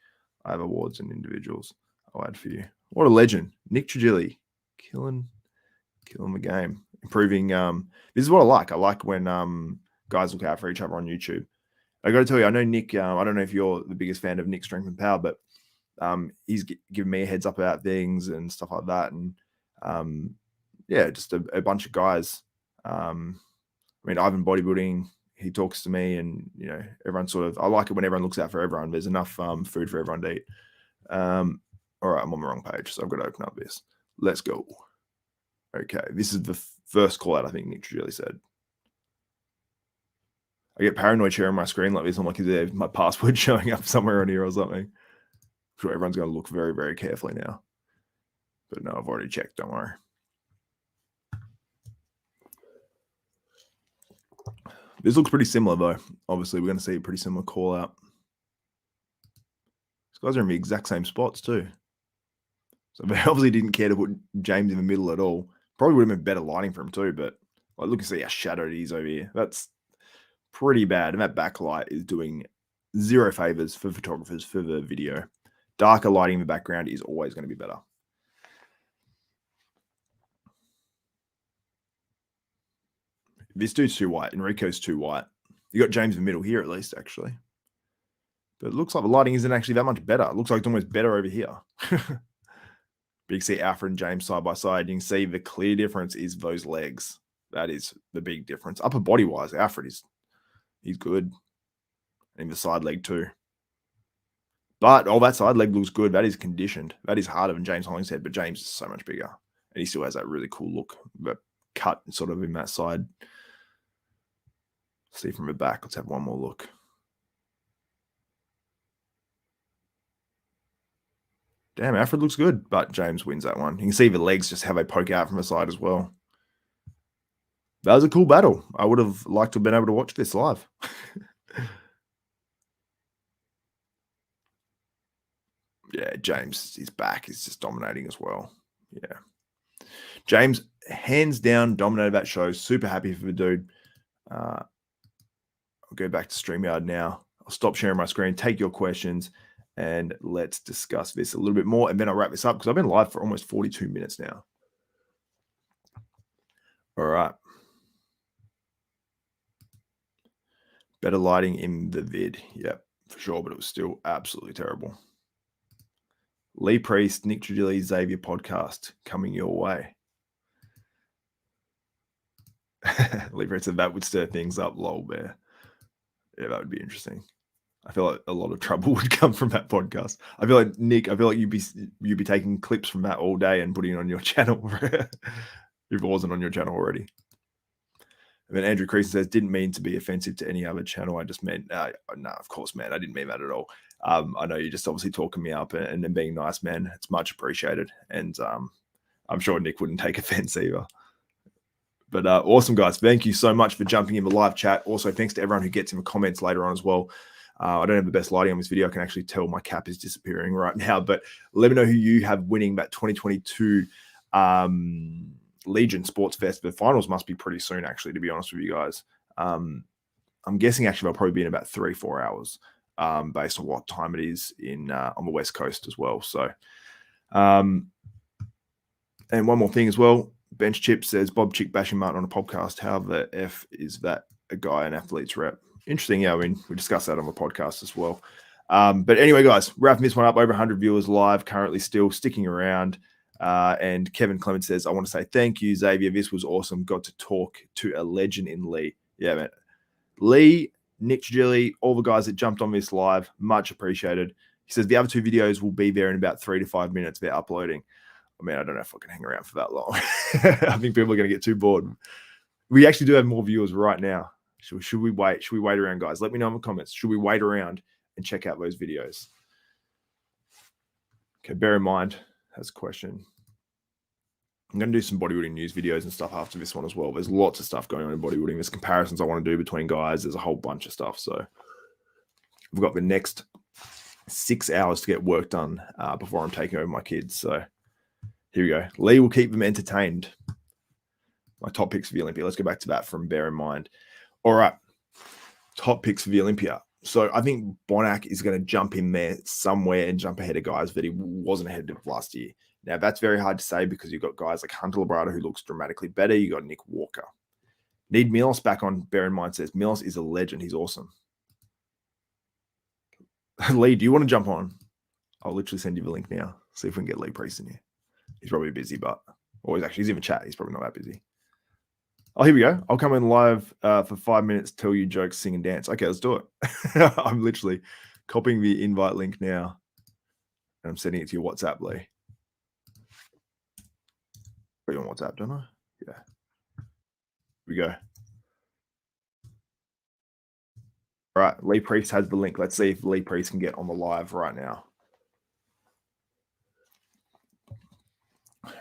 I have awards and individuals I'll add for you. What a legend. Nick Trigilli, killing the game. Improving. This is what I like. I like when guys look out for each other on YouTube. I got to tell you, I know Nick. I don't know if you're the biggest fan of Nick Strength and Power, but he's giving me a heads up about things and stuff like that. And yeah, just a bunch of guys. I mean, Ivan Bodybuilding. He talks to me, and you know, everyone sort of. I like it when everyone looks out for everyone. There's enough food for everyone to eat. All right, I'm on the wrong page, so I've got to open up this. Let's go. Okay, this is the first call out, I think Nick Trigilli said. I get paranoid sharing my screen like this. I'm like, is there my password showing up somewhere on here or something? I'm sure everyone's going to look very, very carefully now. But no, I've already checked. Don't worry. This looks pretty similar, though. Obviously, we're going to see a pretty similar call out. These guys are in the exact same spots, too. So they obviously didn't care to put James in the middle at all. Probably would have been better lighting for him too, but like, look and see how shadowed he is over here. That's pretty bad. And that backlight is doing zero favors for photographers for the video. Darker lighting in the background is always going to be better. This dude's too white. Enrico's too white. You got James in the middle here at least, actually. But it looks like the lighting isn't actually that much better. It looks like it's almost better over here. But you can see Alfred and James side by side. You can see the clear difference is those legs. That is the big difference. Upper body wise, Alfred he's good. And the side leg too. But that side leg looks good. That is conditioned. That is harder than James Hollingshead, but James is so much bigger. And he still has that really cool look. But cut sort of in that side. See from the back. Let's have one more look. Damn, Alfred looks good, but James wins that one. You can see the legs just how they poke out from the side as well. That was a cool battle. I would have liked to have been able to watch this live. Yeah, James, his back is just dominating as well. Yeah. James, hands down, dominated that show. Super happy for the dude. I'll go back to StreamYard now. I'll stop sharing my screen, take your questions, and let's discuss this a little bit more. And then I'll wrap this up because I've been live for almost 42 minutes now. All right. Better lighting in the vid. Yep, for sure, but it was still absolutely terrible. Lee Priest, Nick Trigilli, Xavier podcast coming your way. Lee Priest said that would stir things up, lol bear. Yeah, that would be interesting. I feel like a lot of trouble would come from that podcast. I feel like Nick, you'd be taking clips from that all day and putting it on your channel if it wasn't on your channel already. And then Andrew Creason says, didn't mean to be offensive to any other channel. I just meant, no, of course, man. I didn't mean that at all. I know you're just obviously talking me up and then being nice, man. It's much appreciated. And I'm sure Nick wouldn't take offense either. But awesome, guys. Thank you so much for jumping in the live chat. Also, thanks to everyone who gets in the comments later on as well. I don't have the best lighting on this video. I can actually tell my cap is disappearing right now. But let me know who you have winning that 2022 Legion Sports Fest. The finals must be pretty soon, actually, to be honest with you guys. I'm guessing actually they'll probably be in about 3-4 hours, based on what time it is in on the West Coast as well. So, and one more thing as well. Bench Chip says, Bob Chick bashing Martin on a podcast. How the F is that a guy, an athlete's rep? Interesting. Yeah, I mean, we discussed that on the podcast as well. But anyway, guys, wrapping this one up. Over 100 viewers live, currently still sticking around. And Kevin Clement says, I want to say thank you, Xavier. This was awesome. Got to talk to a legend in Lee. Yeah, man. Lee, Nick Trigilli, all the guys that jumped on this live, much appreciated. He says the other 2 videos will be there in about 3 to 5 minutes. They're uploading. I mean, I don't know if I can hang around for that long. I think people are going to get too bored. We actually do have more viewers right now. Should we wait? Should we wait around, guys? Let me know in the comments. Should we wait around and check out those videos? Okay, bear in mind, has a question. I'm going to do some bodybuilding news videos and stuff after this one as well. There's lots of stuff going on in bodybuilding. There's comparisons I want to do between guys. There's a whole bunch of stuff. So we've got the next 6 hours to get work done before I'm taking over my kids. So here we go. Lee will keep them entertained. My top picks for the Olympia. Let's go back to that from bear in mind. All right. Top picks for the Olympia. So I think Bonac is going to jump in there somewhere and jump ahead of guys that he wasn't ahead of last year. Now, that's very hard to say because you've got guys like Hunter Labrada who looks dramatically better. You got Nick Walker. Need Milos back on. Bear in mind, says Milos is a legend. He's awesome. Lee, do you want to jump on? I'll literally send you the link now. See if we can get Lee Priest in here. He's probably busy, but he's in the chat. He's probably not that busy. Oh, here we go. I'll come in live for 5 minutes, tell you jokes, sing and dance. Okay, let's do it. I'm literally copying the invite link now. And I'm sending it to your WhatsApp, Lee. Put you on WhatsApp, don't I? Yeah. Here we go. All right, Lee Priest has the link. Let's see if Lee Priest can get on the live right now.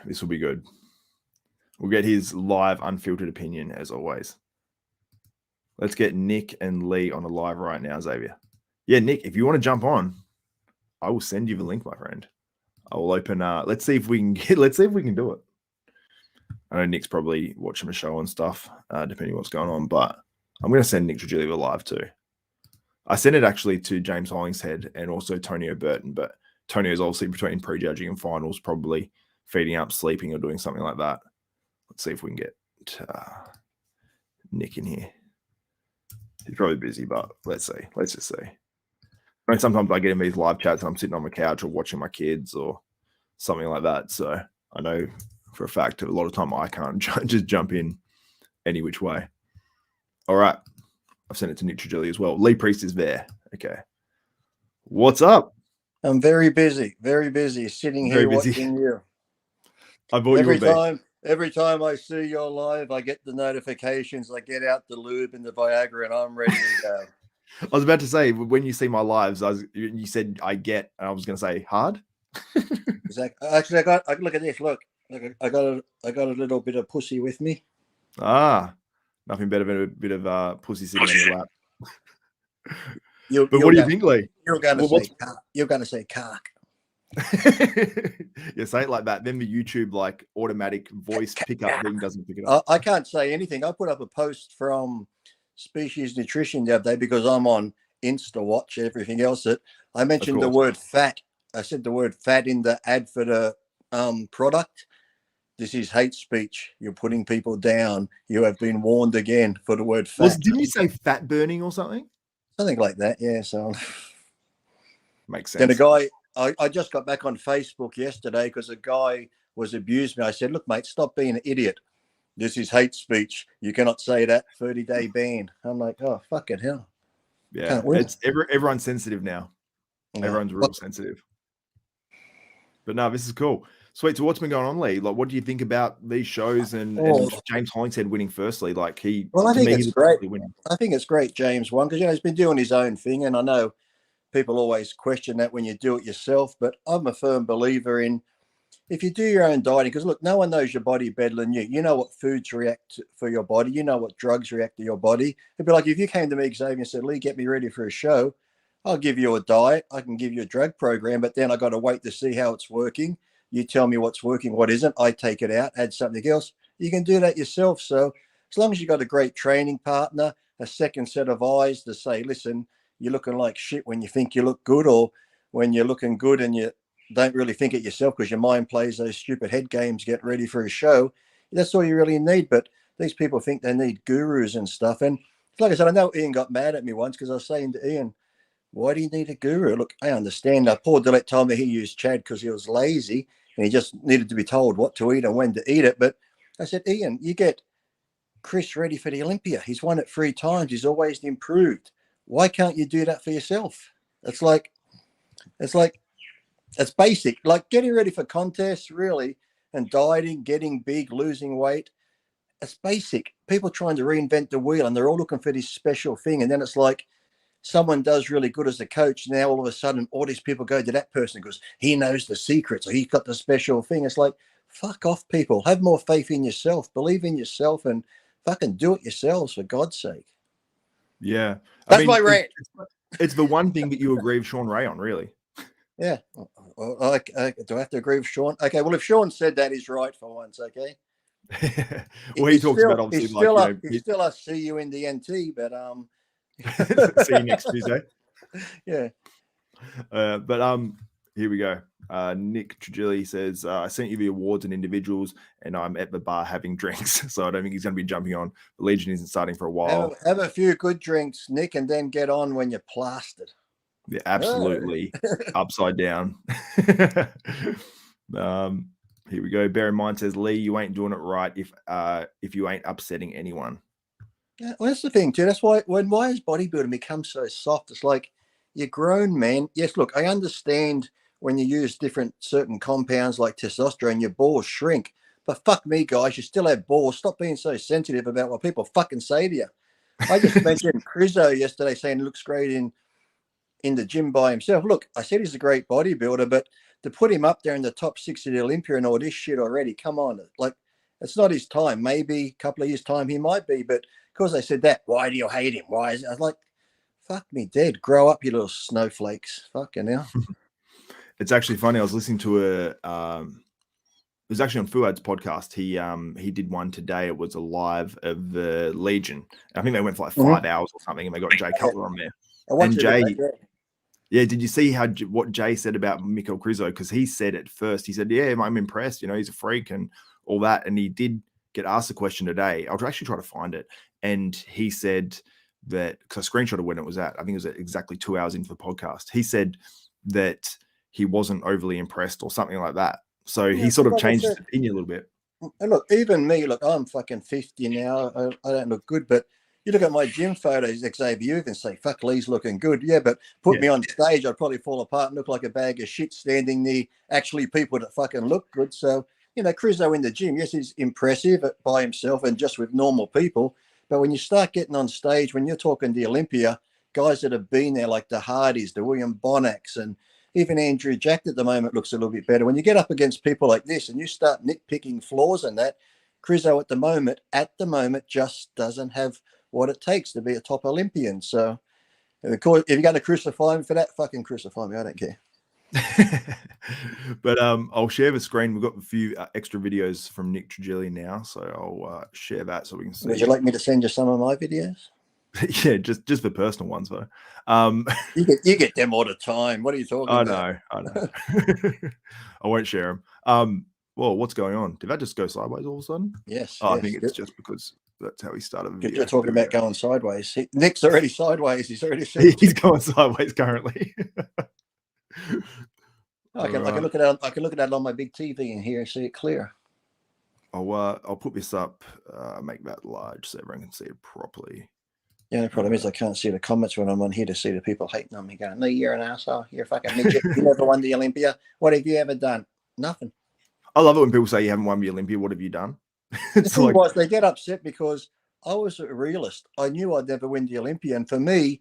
This will be good. We'll get his live, unfiltered opinion, as always. Let's get Nick and Lee on the live right now, Xavier. Yeah, Nick, if you want to jump on, I will send you the link, my friend. I will open. Let's see if we can do it. I know Nick's probably watching the show and stuff, depending on what's going on. But I'm going to send Nick Trigilli the live too. I sent it actually to James Hollingshead and also Tonio Burton, but Tonio's obviously between prejudging and finals, probably feeding up, sleeping, or doing something like that. Let's see if we can get Nick in here. He's probably busy, but let's see. Let's just see. I mean, sometimes I get in these live chats and I'm sitting on my couch or watching my kids or something like that. So I know for a fact a lot of time I can't just jump in any which way. All right. I've sent it to Nick Trigilli as well. Lee Priest is there. Okay. What's up? I'm very busy, sitting here watching you. I bought Every time I see your live, I get the notifications. I get out the lube and the Viagra, and I'm ready to go. I was about to say, when you see my lives, you said I get, and I was going to say hard. Exactly. Actually, look at this. Look, I got a little bit of pussy with me. Ah, nothing better than a bit of pussy sitting on your lap. But what do you think, Lee? You're going to say cock. Yeah, say it like that. Then the YouTube like automatic voice pickup thing doesn't pick it up. I can't say anything. I put up a post from Species Nutrition the other day because I'm on Insta Watch, everything else. That I mentioned the word fat. I said the word fat in the ad for the product. This is hate speech. You're putting people down. You have been warned again for the word fat. Didn't you say fat burning or something? Something like that, yeah. So makes sense. Then a guy, I just got back on Facebook yesterday because a guy was abused me. I said, look, mate, stop being an idiot. This is hate speech. You cannot say that. 30-day ban. I'm like, oh, fucking hell. Yeah, it's everyone's sensitive now. Yeah. Everyone's real sensitive. But no, this is cool. Sweet. So what's been going on, Lee? Like, what do you think about these shows and James Hollingshead winning firstly? Like I think it's great. I think it's great James won because, he's been doing his own thing. And I know people always question that when you do it yourself, but I'm a firm believer in if you do your own dieting, because look, no one knows your body better than you. You know what foods react for your body. You know what drugs react to your body. It'd be like if you came to me, Xavier, and said, Lee, get me ready for a show. I'll give you a diet. I can give you a drug program, but then I got to wait to see how it's working. You tell me what's working, what isn't. I take it out, add something else. You can do that yourself. So as long as you've got a great training partner, a second set of eyes to say, listen, you're looking like shit when you think you look good, or when you're looking good and you don't really think it yourself because your mind plays those stupid head games, get ready for a show. That's all you really need. But these people think they need gurus and stuff. And like I said, I know Ian got mad at me once because I was saying to Ian, why do you need a guru? Look, I understand. Paul Dillett told me he used Chad because he was lazy and he just needed to be told what to eat and when to eat it. But I said, Ian, you get Chris ready for the Olympia. He's won it 3 times. He's always improved. Why can't you do that for yourself? It's basic, like getting ready for contests, really, and dieting, getting big, losing weight. It's basic. People trying to reinvent the wheel and they're all looking for this special thing. And then it's like someone does really good as a coach. Now, all of a sudden, all these people go to that person because he knows the secrets or he's got the special thing. It's like, fuck off, people. Have more faith in yourself. Believe in yourself and fucking do it yourselves, for God's sake. Yeah. That's my rant. It's the one thing that you agree with Sean Ray on, really. Yeah. Well, do I have to agree with Sean? Okay. Well, if Sean said that, he's right for once. Okay. Well, he talks about obviously he still see you in the NT, but see you next Tuesday. Yeah. But here we go. Nick Trigilli says, I sent you the awards and individuals, and I'm at the bar having drinks. So I don't think he's going to be jumping on. The Legion isn't starting for a while. Have a few good drinks, Nick, and then get on when you're plastered. Yeah, absolutely. Upside down. Here we go. Bear in mind says, Lee, you ain't doing it right if you ain't upsetting anyone. Yeah, well, that's the thing too. That's why has bodybuilding become so soft? It's like you're grown men. Yes, look, I understand when you use certain compounds like testosterone, your balls shrink. But fuck me, guys, you still have balls. Stop being so sensitive about what people fucking say to you. I just mentioned Crizzo yesterday saying he looks great in the gym by himself. Look, I said he's a great bodybuilder, but to put him up there in the top 6 of the Olympia and all this shit already, come on. Like, it's not his time. Maybe a couple of years' time he might be, but because they said that, why do you hate him? Why is it? I was like, fuck me dead. Grow up, you little snowflakes. Fucking hell. It's actually funny. I was listening to it was actually on Fuad's podcast. He did one today. It was a live of the Legion. I think they went for like 5 hours or something, and they got Jay Cutler on there. And Jay, did you see what Jay said about Mikkel Crizzo? Because he said at first, he said, yeah, I'm impressed. He's a freak and all that. And he did get asked a question today. I'll actually try to find it. And he said that, because I screenshotted when it was at, I think it was at exactly 2 hours into the podcast. He said that he wasn't overly impressed or something like that. So he sort of changed his opinion a little bit. And look, even me, I'm fucking 50 now. I don't look good, but you look at my gym photos, Xavier, you can say, fuck, Lee's looking good. Yeah, but put me on stage, I'd probably fall apart and look like a bag of shit standing near actually people that fucking look good. So, Crizzo in the gym, yes, he's impressive by himself and just with normal people. But when you start getting on stage, when you're talking to Olympia, guys that have been there like the Hardys, the William Bonacks, and even Andrew Jack at the moment looks a little bit better. When you get up against people like this and you start nitpicking flaws and that, Crizzo at the moment just doesn't have what it takes to be a top Olympian. So, of course, if you're going to crucify him for that, fucking crucify me. I don't care. But I'll share the screen. We've got a few extra videos from Nick Trigilli now, so I'll share that so we can see. Would you like me to send you some of my videos? Yeah, just the personal ones though. You get them all the time. What are you talking about? I know. I won't share them. Well, what's going on? Did that just go sideways all of a sudden? Yes. Oh, yes. I think it's just because that's how he started the video. You're talking about going sideways. Nick's already sideways. He's already He's going sideways currently. I can look at that. I can look at that on my big TV in here and see it clear. I'll put this up, make that large so everyone can see it properly. The only problem is I can't see the comments when I'm on here to see the people hating on me going, no, you're an asshole. You're fucking midget. You never won the Olympia. What have you ever done? Nothing. I love it when people say you haven't won the Olympia. What have you done? The thing was, they get upset because I was a realist. I knew I'd never win the Olympia. And for me,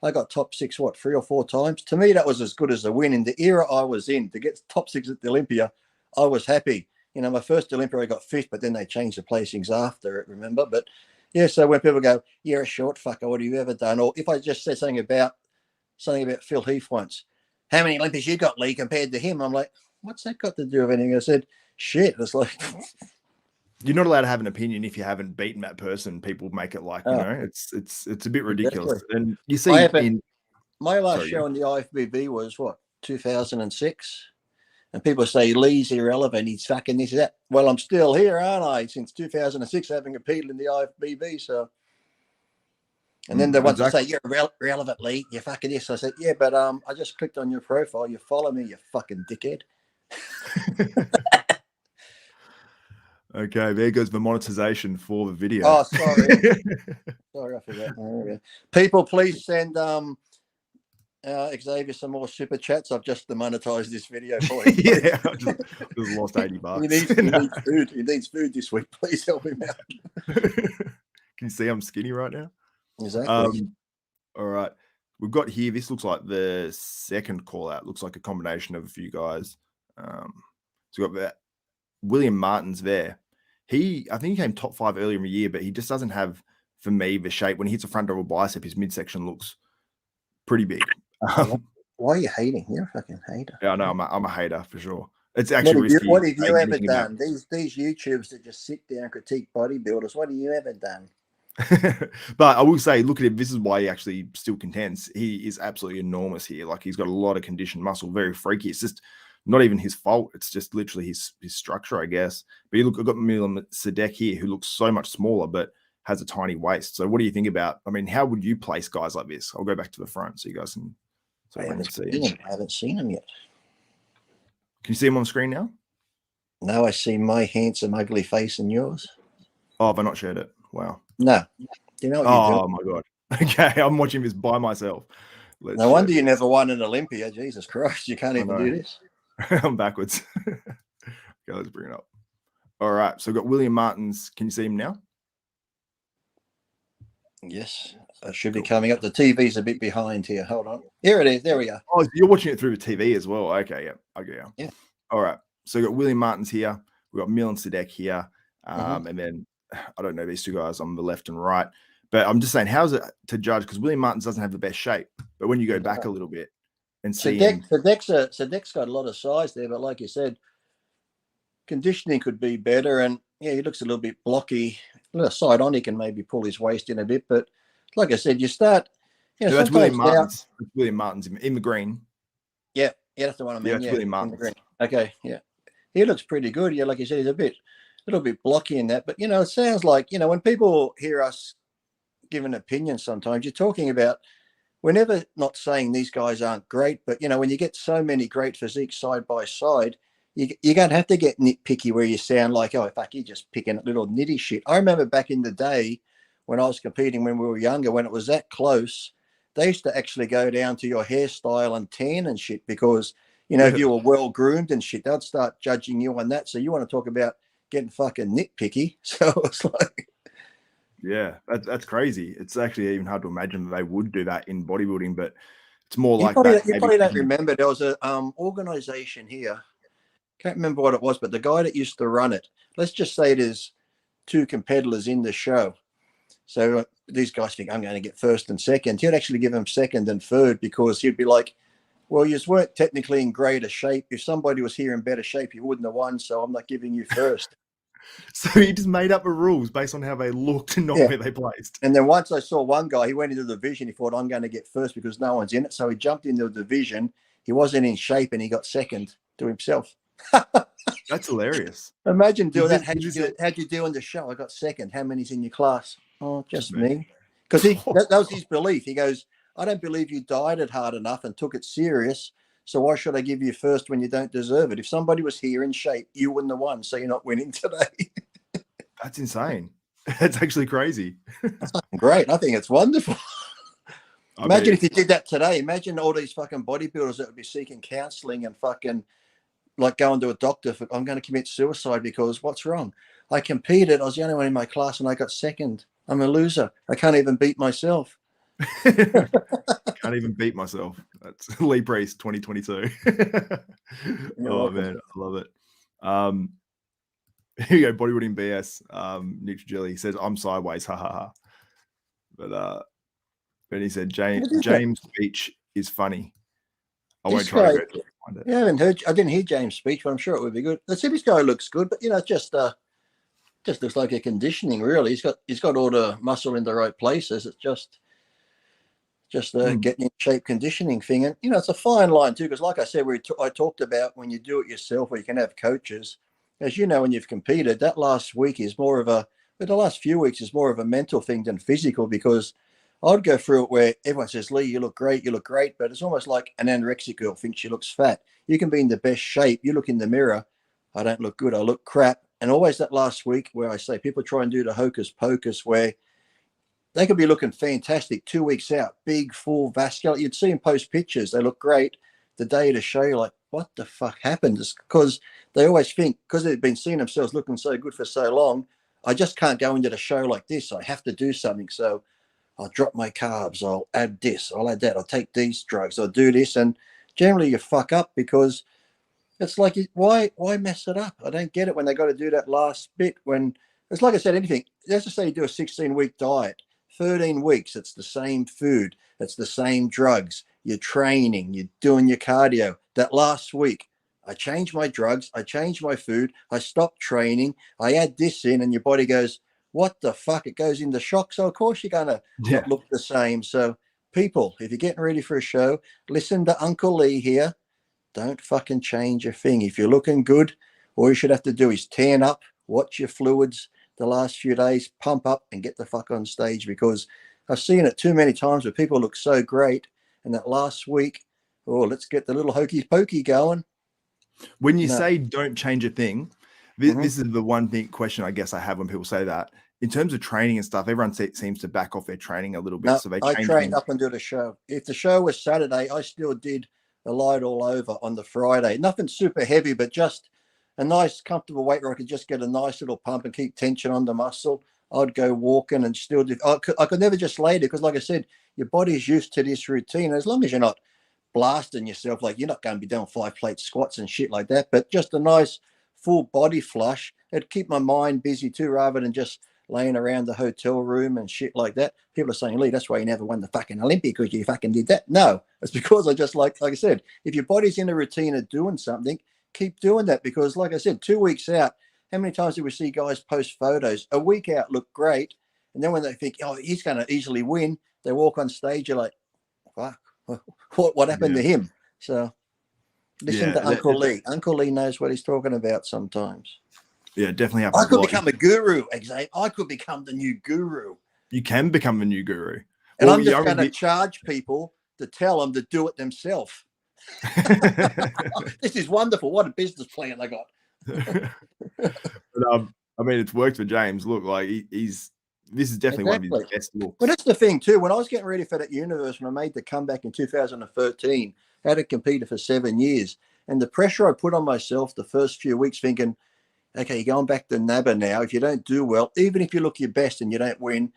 I got top 6, 3 or 4 times. To me, that was as good as a win. In the era I was in, to get top 6 at the Olympia, I was happy. You know, my first Olympia, I got 5th, but then they changed the placings after it, remember? But yeah, so when people go, you're a short fucker, what have you ever done? Or if I just said something about Phil Heath once, how many Olympics you got, Lee, compared to him? I'm like, what's that got to do with anything? I said, shit. It's like, you're not allowed to have an opinion if you haven't beaten that person. People make it like, you know, it's a bit ridiculous. Exactly. And you see, my last show in the IFBB was what, 2006. And people say Lee's irrelevant. He's fucking this, that. Well, I'm still here, aren't I? Since 2006, I haven't competed in the IFBB. So, and then they want to say you're irrelevant, Lee. You're fucking this. I said, yeah, but I just clicked on your profile. You follow me, you fucking dickhead. Okay, there goes the monetization for the video. Oh, sorry. Sorry, I forgot. People, please send Xavier some more super chats. I've just demonetized this video for him. Yeah, I just lost $80. He needs food. He needs food this week. Please help him out. Can you see I'm skinny right now? Exactly. All right. We've got here, this looks like the second call out. Looks like a combination of a few guys. So we've got that. William Martin's there. I think he came top 5 earlier in the year, but he just doesn't have, for me, the shape. When he hits a front double bicep, his midsection looks pretty big. Why are you hating? You're a fucking hater. Yeah, no, I'm a hater for sure. It's actually risky. What have you ever done? These YouTubers that just sit down and critique bodybuilders, what have you ever done? But I will say, look at him. This is why he actually still contends. He is absolutely enormous here. Like, he's got a lot of conditioned muscle, very freaky. It's just not even his fault. It's just literally his structure, I guess. But you look, I've got Milan Sadek here, who looks so much smaller, but has a tiny waist. So what do you think about, I mean, how would you place guys like this? I'll go back to the front so you guys can I haven't seen him yet. Can you see him on screen now? No, I see my handsome, ugly face and yours. Oh, have I not shared it? Wow. No. Do you know what you're doing? My God. Okay, I'm watching this by myself. No wonder you never won an Olympia. Jesus Christ, you can't even do this. I'm backwards. Okay, let's bring it up. All right, so we've got William Martins. Can you see him now? Yes, it should be coming up. The TV's a bit behind here. Hold on. Here it is. There we go. Oh, you're watching it through the TV as well. Okay, yeah. Okay, yeah. All right. So we've got William Martins here. We've got Milan Sadek here. And then, I don't know, these two guys on the left and right. But I'm just saying, how's it to judge? Because William Martins doesn't have the best shape. But when you go back a little bit and see Sadek's got a lot of size there. But like you said, conditioning could be better. And, yeah, he looks a little bit blocky. A little side on, he can maybe pull his waist in a bit. But like I said, you start, so that's William Martins. William Martins in the green. Yeah, that's the one I mean. Yeah, that's William Martins. Okay, yeah. He looks pretty good. Yeah, like you said, he's a little bit blocky in that. But, it sounds like, when people hear us give an opinion sometimes, you're talking about, we're never not saying these guys aren't great. But, when you get so many great physiques side by side, you're going to have to get nitpicky where you sound like, oh, fuck, you're just picking a little nitty shit. I remember back in the day when I was competing when we were younger, when it was that close, they used to actually go down to your hairstyle and tan and shit because, if you were well groomed and shit, they'd start judging you on that. So you want to talk about getting fucking nitpicky. So it's like... Yeah, that's crazy. It's actually even hard to imagine that they would do that in bodybuilding, but it's more like that. You probably don't remember. There was a organization here. Can't remember what it was, but the guy that used to run it, let's just say there's 2 competitors in the show. So these guys think I'm going to get first and second. He'd actually give them second and third because he'd be like, well, you weren't technically in greater shape. If somebody was here in better shape, you wouldn't have won. So I'm not giving you first. So he just made up the rules based on how they looked and not where they placed. And then once I saw one guy, he went into the division. He thought, I'm going to get first because no one's in it. So he jumped into the division. He wasn't in shape and he got second to himself. That's hilarious. Imagine doing that. How'd you do in the show? I got second. How many's in your class? Oh, just me. Because that was his belief. He goes, I don't believe you dieted hard enough and took it serious. So why should I give you first when you don't deserve it? If somebody was here in shape, you wouldn't have won. So you're not winning today. That's insane. That's actually crazy. That's great. I think it's wonderful. Imagine if you did that today. Imagine all these fucking bodybuilders that would be seeking counseling and fucking like going to a doctor for, I'm going to commit suicide because what's wrong? I competed. I was the only one in my class and I got second. I'm a loser. I can't even beat myself. Can't even beat myself. That's Lee Priest 2022. Oh man, I love it. Here you go, bodybuilding BS. Nick Jelly says I'm sideways, ha ha ha. But he said James' speech is funny. I won't try to go through and find it. Yeah, I didn't hear James' speech, but I'm sure it would be good. The Sibby's guy looks good, but it just looks like a conditioning. Really, he's got all the muscle in the right places. It's just getting in shape conditioning thing, and it's a fine line too. Because like I said, I talked about when you do it yourself, or you can have coaches. As you know, when you've competed, that last week is more of the last few weeks is more of a mental thing than physical. Because I'd go through it where everyone says, Lee, you look great, but it's almost like an anorexic girl thinks she looks fat. You can be in the best shape. You look in the mirror, I don't look good, I look crap. And always that last week where I say people try and do the hocus pocus where they could be looking fantastic 2 weeks out, big, full, vascular. You'd see them post pictures. They look great. The day to show, you're like, what the fuck happened? It's because they always think, because they've been seeing themselves looking so good for so long, I just can't go into the show like this. I have to do something. So I'll drop my carbs. I'll add this. I'll add that. I'll take these drugs. I'll do this. And generally you fuck up because it's like, why mess it up? I don't get it when they got to do that last bit. When it's like I said, anything. Let's just say you do a 16-week diet. 13 weeks, it's the same food. It's the same drugs. You're training. You're doing your cardio. That last week, I change my drugs. I change my food. I stop training. I add this in and your body goes, what the fuck? It goes into shock. So, of course, you're going to not look the same. So, people, if you're getting ready for a show, listen to Uncle Lee here. Don't fucking change a thing. If you're looking good, all you should have to do is tan up, watch your fluids the last few days, pump up and get the fuck on stage, because I've seen it too many times where people look so great and that last week, let's get the little hokey pokey going. When you say don't change a thing, this is the one thing question I guess I have when people say that. In terms of training and stuff, everyone seems to back off their training a little bit. No, so they I trained up until the show. If the show was Saturday, I still did a light all over on the Friday. Nothing super heavy, but just a nice, comfortable weight where I could just get a nice little pump and keep tension on the muscle. I'd go walking and still do. I could never just lay there because, like I said, your body's used to this routine. As long as you're not blasting yourself, like you're not going to be doing 5-plate squats and shit like that, but just a nice full body flush. It'd keep my mind busy too, rather than just laying around the hotel room and shit like that. People are saying, Lee, that's why you never won the fucking Olympic, because you fucking did that. No, it's because I just like I said, if your body's in a routine of doing something, keep doing that. Because like I said, 2 weeks out, how many times do we see guys post photos a week out look great, and then when they think, oh, he's going to easily win, they walk on stage, you're like, fuck, what happened to him? So listen to Uncle Lee. Uncle Lee knows what he's talking about sometimes. Yeah, definitely happens. I could become a guru, Xavier. I could become the new guru. You can become the new guru. And I'm just going to charge people to tell them to do it themselves. This is wonderful. What a business plan I got. But, I mean, it's worked for James. Look, like this is definitely one of his best looks. Well, that's the thing too. When I was getting ready for that universe, when I made the comeback in 2013, I hadn't competed for 7 years, and the pressure I put on myself the first few weeks, thinking, okay, you're going back to NABBA now. If you don't do well, even if you look your best and you don't win,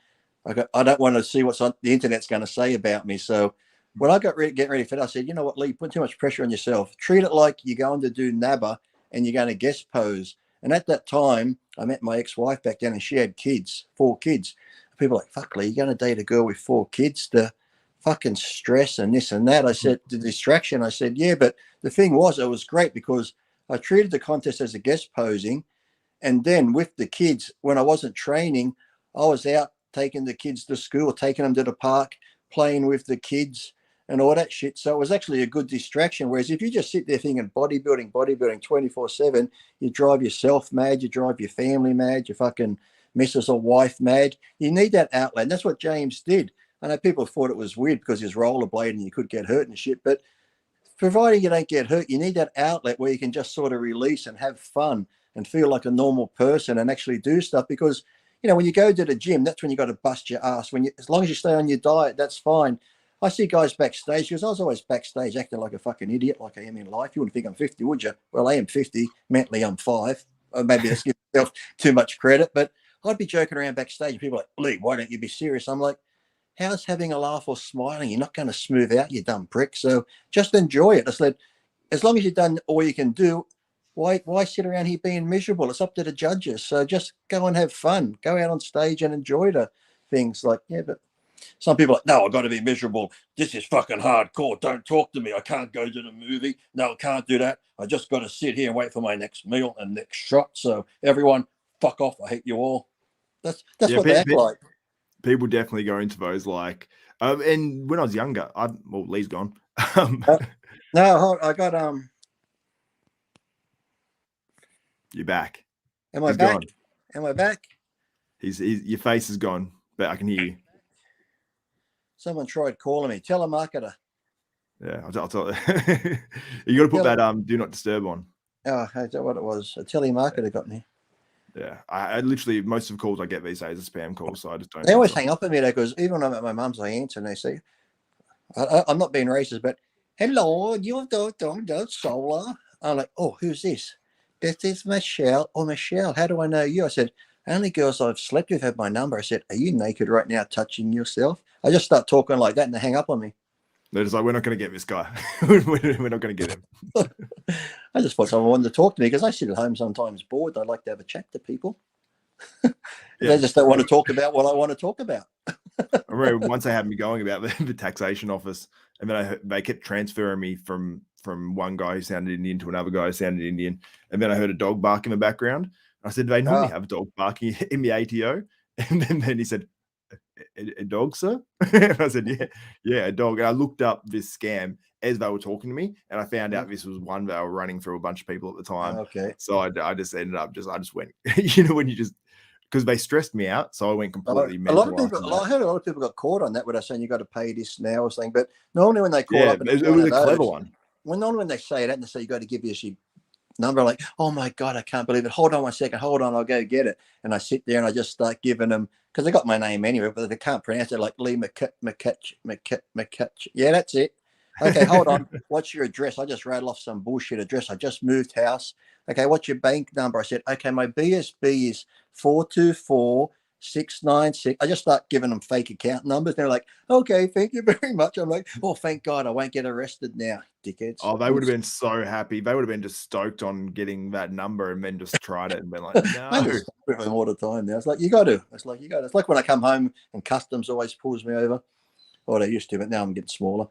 I don't want to see what's on the internet's going to say about me. So when I got getting ready for that, I said, you know what, Lee, put too much pressure on yourself. Treat it like you're going to do NABBA and you're going to guest pose. And at that time, I met my ex-wife back then, and she had kids, 4 kids. People were like, fuck, Lee, you're going to date a girl with 4 kids? The fucking stress and this and that. I said, the distraction. I said, yeah, but the thing was, it was great because I treated the contest as a guest posing. And then with the kids, when I wasn't training, I was out taking the kids to school, taking them to the park, playing with the kids and all that shit. So it was actually a good distraction. Whereas if you just sit there thinking bodybuilding 24/7, you drive yourself mad, you drive your family mad, your fucking missus or wife mad. You need that outlet. And that's what James did. I know people thought it was weird because he's rollerblading and you could get hurt and shit, but providing you don't get hurt, you need that outlet where you can just sort of release and have fun and feel like a normal person and actually do stuff. Because, you know, when you go to the gym, that's when you got to bust your ass. As long as you stay on your diet, that's fine. I see guys backstage because I was always backstage acting like a fucking idiot, like I am in life. You wouldn't think I'm 50, would you? Well, I am 50. Mentally, I'm 5. Or maybe I give myself too much credit, but I'd be joking around backstage. People are like, Lee, why don't you be serious? I'm like, how's having a laugh or smiling? You're not going to smooth out, you dumb prick. So just enjoy it. I said, as long as you've done all you can do, why sit around here being miserable? It's up to the judges. So just go and have fun. Go out on stage and enjoy the things. Like, yeah, but some people are like, no, I've got to be miserable. This is fucking hardcore. Don't talk to me. I can't go to the movie. No, I can't do that. I just got to sit here and wait for my next meal and next shot. So everyone, fuck off. I hate you all. That's what they act like. People definitely go into those like, and when I was younger, well, Lee's gone. No, I got You're back. Am I back? Gone. Am I back? He's your face is gone, but I can hear you. Someone tried calling me. Telemarketer. Yeah, I'll tell you. You got to put that do not disturb on. Oh, is that what it was? A telemarketer got me. Yeah, I literally, most of the calls I get these days are spam calls, so I just don't. They always hang up at me though, because even when I'm at my mum's, I answer and they say, I'm not being racist, but hello, you don't solar. I'm like, oh, who's this? This is Michelle. Oh, Michelle, how do I know you? I said, only girls I've slept with have my number. I said, are you naked right now touching yourself? I just start talking like that and they hang up on me. They're just like, we're not going to get this guy. We're not going to get him. I just thought someone wanted to talk to me because I sit at home sometimes bored. I like to have a chat to people. They just don't want to talk about what I want to talk about. I remember once they had me going about the taxation office, and then they kept transferring me from one guy who sounded Indian to another guy who sounded Indian, and then I heard a dog bark in the background. I said, do they normally have a dog barking in the ATO? And then he said, a dog, sir? And I said, yeah, a dog. And I looked up this scam as they were talking to me, and I found out this was one they were running through a bunch of people at the time. Okay. So I just ended up I just went, you know, when you just, because they stressed me out, so I went completely mental. A lot of people, I heard a lot of people got caught on that where they're saying you got to pay this now or something. But normally when they call up, and it was a clever one. Normally when they say that and they say you got to give us your number, like, oh my God, I can't believe it. Hold on 1 second. Hold on, I'll go get it. And I sit there and I just start giving them, because they got my name anyway, but they can't pronounce it, like Lee McCutch. Yeah, that's it. Okay, hold on. What's your address? I just rattled off some bullshit address. I just moved house. Okay, what's your bank number? I said, okay, my BSB is 424696. I just start giving them fake account numbers. They're like, okay, thank you very much. I'm like, oh, thank God I won't get arrested now, dickheads. Oh, they would have been so happy. They would have been just stoked on getting that number and then just tried it and been like, no. I just with them all the time now. It's like, you got to. It's like, you got to. It's like when I come home and customs always pulls me over. Oh, they used to, but now I'm getting smaller.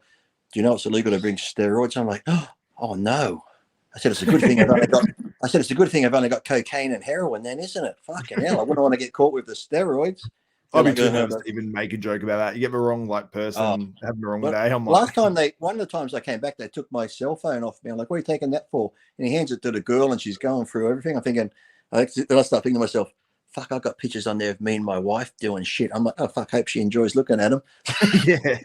Do you know it's illegal to bring steroids? I'm like, oh no. I said, it's a good thing I've only got cocaine and heroin then, isn't it? Fucking hell. I wouldn't want to get caught with the steroids. I'd be too nervous to even make a joke about that. You get the wrong person having the wrong day. I'm like, one of the times I came back, they took my cell phone off me. I'm like, what are you taking that for? And he hands it to the girl and she's going through everything. I'm thinking, then I start thinking to myself, fuck, I've got pictures on there of me and my wife doing shit. I'm like, oh fuck, hope she enjoys looking at them. Yeah.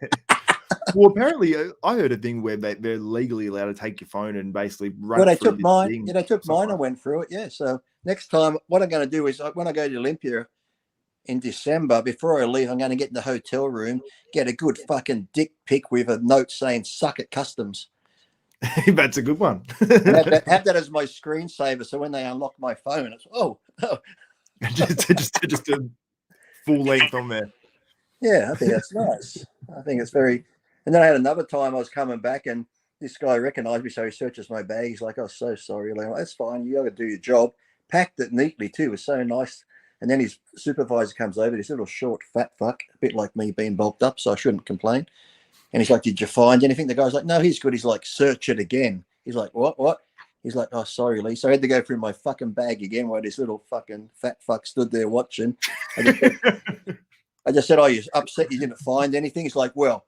Well, apparently, I heard a thing where they're legally allowed to take your phone and basically run. Well, they took mine. Yeah, they took mine. I went through it. Yeah. So next time, what I'm going to do is when I go to Olympia in December, before I leave, I'm going to get in the hotel room, get a good fucking dick pic with a note saying "suck at customs." That's a good one. have that as my screensaver, so when they unlock my phone, it's just a full length on there. Yeah, I think that's nice. I think it's very. And then I had another time I was coming back and this guy recognized me, so he searches my bag. He's like, oh, so sorry. Like, that's fine. You got to do your job. Packed it neatly too. It was so nice. And then his supervisor comes over, this little short fat fuck, a bit like me being bulked up, so I shouldn't complain. And he's like, did you find anything? The guy's like, no, he's good. He's like, search it again. He's like, what? He's like, oh, sorry, Lee. So I had to go through my fucking bag again while this little fucking fat fuck stood there watching. I just said, oh, you're upset you didn't find anything? He's like, well,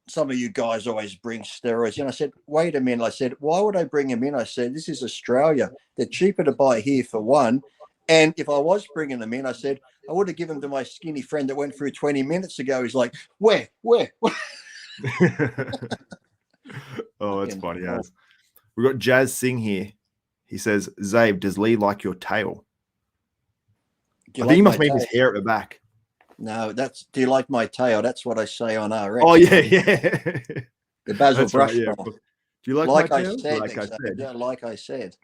some of you guys always bring steroids. And I said, wait a minute. I said, why would I bring them in? I said, this is Australia. They're cheaper to buy here for one. And if I was bringing them in, I said, I would have given them to my skinny friend that went through 20 minutes ago. He's like, where? Oh, that's funny. As we've got Jazz Singh here. He says, Zabe, does Lee like your tail? I think he must mean his hair at the back. No, do you like my tail? That's what I say on RX. Oh, yeah. The Basil brush. Right, yeah. Do you like my tail? Like I said.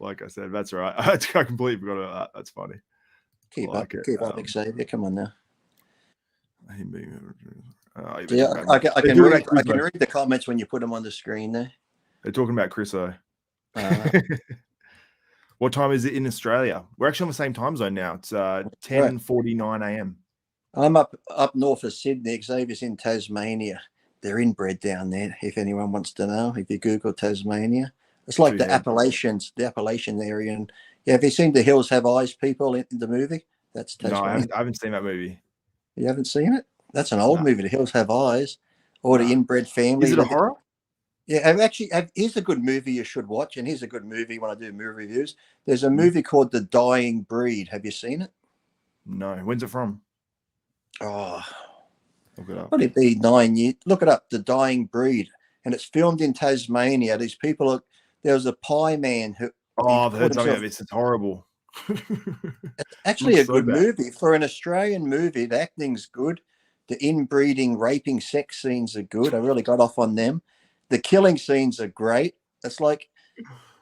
Like I said, that's right. I completely forgot about that. That's funny. Keep up, Xavier. Come on now. I can read the comments when you put them on the screen there. They're talking about Chris O. What time is it in Australia? We're actually on the same time zone now. It's 10:49 a.m. I'm up north of Sydney. Xavier's in Tasmania. They're inbred down there, if anyone wants to know. If you Google Tasmania. It's like the Appalachian area. And have you seen The Hills Have Eyes, people, in the movie? That's Tasmania. No, I haven't seen that movie. You haven't seen it? That's an old movie, The Hills Have Eyes, or The Inbred Family. Is it a horror? Yeah, here's a good movie you should watch, and here's a good movie when I do movie reviews. There's a movie called The Dying Breed. Have you seen it? No. When's it from? Oh, look it up. Would it be 9 years? Look it up, The Dying Breed. And it's filmed in Tasmania. These people there was a pie man who. Oh, I've heard something of this. It's horrible. It's actually a good movie. For an Australian movie, the acting's good. The inbreeding, raping, sex scenes are good. I really got off on them. The killing scenes are great. It's like,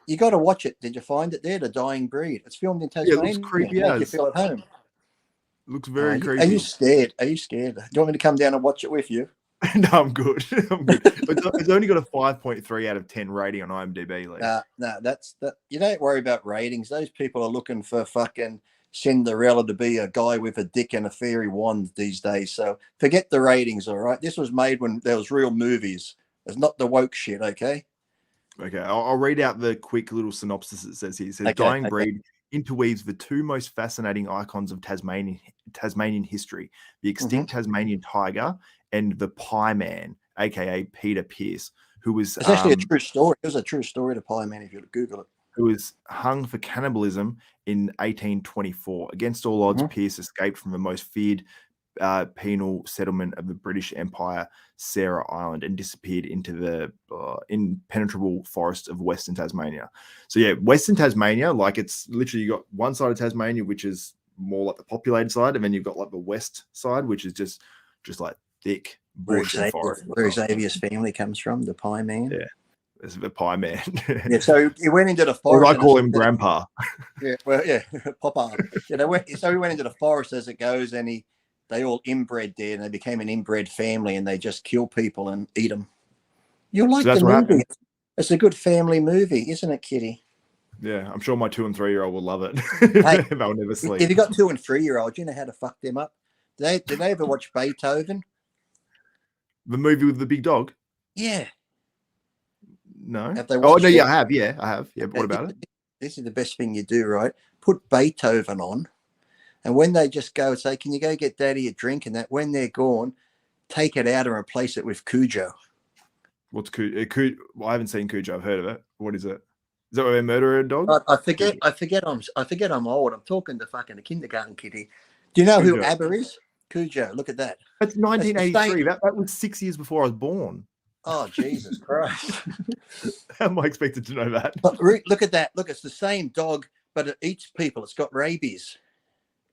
you got to watch it. Did you find it there? The Dying Breed. It's filmed in Tasmania. Yeah, it looks creepy. Make you feel at home. It looks very creepy. Are you scared? Do you want me to come down and watch it with you? No, I'm good. It's only got a 5.3 out of 10 rating on IMDb. No, you don't worry about ratings. Those people are looking for fucking Cinderella to be a guy with a dick and a fairy wand these days. So forget the ratings, all right? This was made when there was real movies. It's not the woke shit, okay? Okay, I'll read out the quick little synopsis it says here. It says, Dying Breed interweaves the two most fascinating icons of Tasmanian history, the extinct Tasmanian tiger and the Pie Man, aka Peter Pearce, who was... It's actually a true story. It was a true story to Pie Man, if you Google it. Who was hung for cannibalism in 1824. Against all odds, Pearce escaped from the most feared penal settlement of the British Empire, Sarah Island, and disappeared into the impenetrable forests of Western Tasmania. So yeah, Western Tasmania, like it's literally, you got one side of Tasmania, which is more like the populated side, and then you've got like the west side, which is just like thick bush and forest. Where Xavier's family comes from, the Pie Man. Yeah. This is the Pie Man. Yeah, so he went into the forest. Or I call him Grandpa. Yeah, well, yeah, Papa. So he went into the forest as it goes, and they all inbred there, and they became an inbred family, and they just kill people and eat them. You'll like the movie. It's a good family movie, isn't it, Kitty? Yeah, I'm sure my 2 and 3-year-old will love it. Hey, they'll never sleep. If you got 2 and 3-year-olds, you know how to fuck them up. Did they ever watch Beethoven? The movie with the big dog? Yeah. No. Oh, no, yeah, I have. Yeah, I have. Yeah, but what about it? This is the best thing you do, right? Put Beethoven on, and when they just go and say, can you go get Daddy a drink, and that when they're gone, take it out and replace it with Cujo. What's Cujo? Well, I haven't seen Cujo. I've heard of it. What is it? Is that where they murder a dog? I forget I'm old. I'm talking to fucking a kindergarten kitty. Do you know Cujo. Who ABBA is? Cujo. Look at that. That's 1983. That was 6 years before I was born. Oh, Jesus Christ. How am I expected to know that? But look at that. Look, it's the same dog, but it eats people. It's got rabies.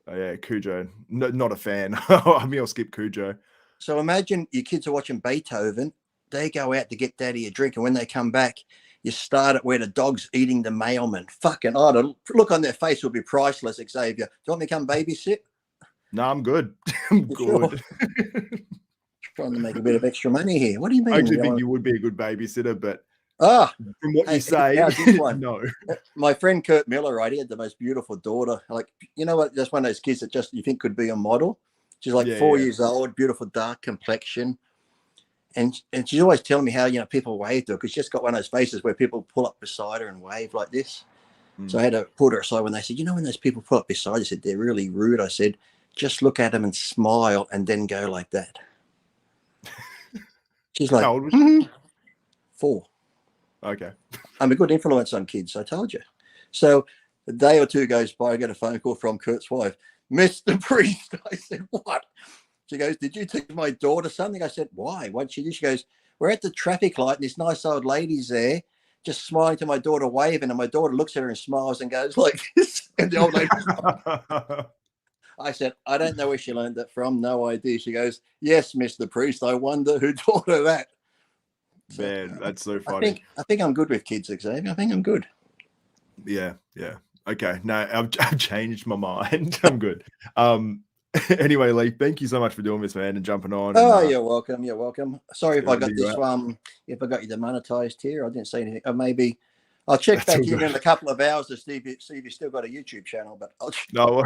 Oh, yeah, Cujo. No, not a fan. I mean, I'll skip Cujo. So imagine your kids are watching Beethoven. They go out to get Daddy a drink, and when they come back, you start it where the dog's eating the mailman. Fucking, the look on their face will be priceless, Xavier. Do you want me to come babysit? No, I'm good. I'm good. Sure. Trying to make a bit of extra money here. What do you mean? I actually think you would be a good babysitter, but from what you say, no. My friend Kurt Miller, right? He had the most beautiful daughter. Like, you know what? That's one of those kids that just you think could be a model. She's like 4 years old, beautiful dark complexion. And she's always telling me how, people wave to her because she's just got one of those faces where people pull up beside her and wave like this. So I had to put her aside when they said, when those people pull up beside you, I said, they're really rude. I said, just look at them and smile and then go like that. She's like, How old was she? 4. Okay. I'm a good influence on kids, I told you. So a day or two goes by, I get a phone call from Kurt's wife, Mr. Priest. I said, what? She goes, did you teach my daughter something? I said, why? What'd she do? She goes, we're at the traffic light and this nice old lady's there just smiling to my daughter, waving, and my daughter looks at her and smiles and goes like this. And the old lady, I said, I don't know where she learned that from. No idea. She goes, yes, Mr. Priest. I wonder who taught her that. Man, that's so funny. I think I'm good with kids, Xavier. I think I'm good. Yeah. Okay. No, I've changed my mind. I'm good. Anyway, Lee, thank you so much for doing this, man, and jumping on. Oh, you're welcome. You're welcome. Sorry if I got this if I got you demonetized here. I didn't say anything. Or maybe I'll check back in a couple of hours to see if you've still got a YouTube channel. But no.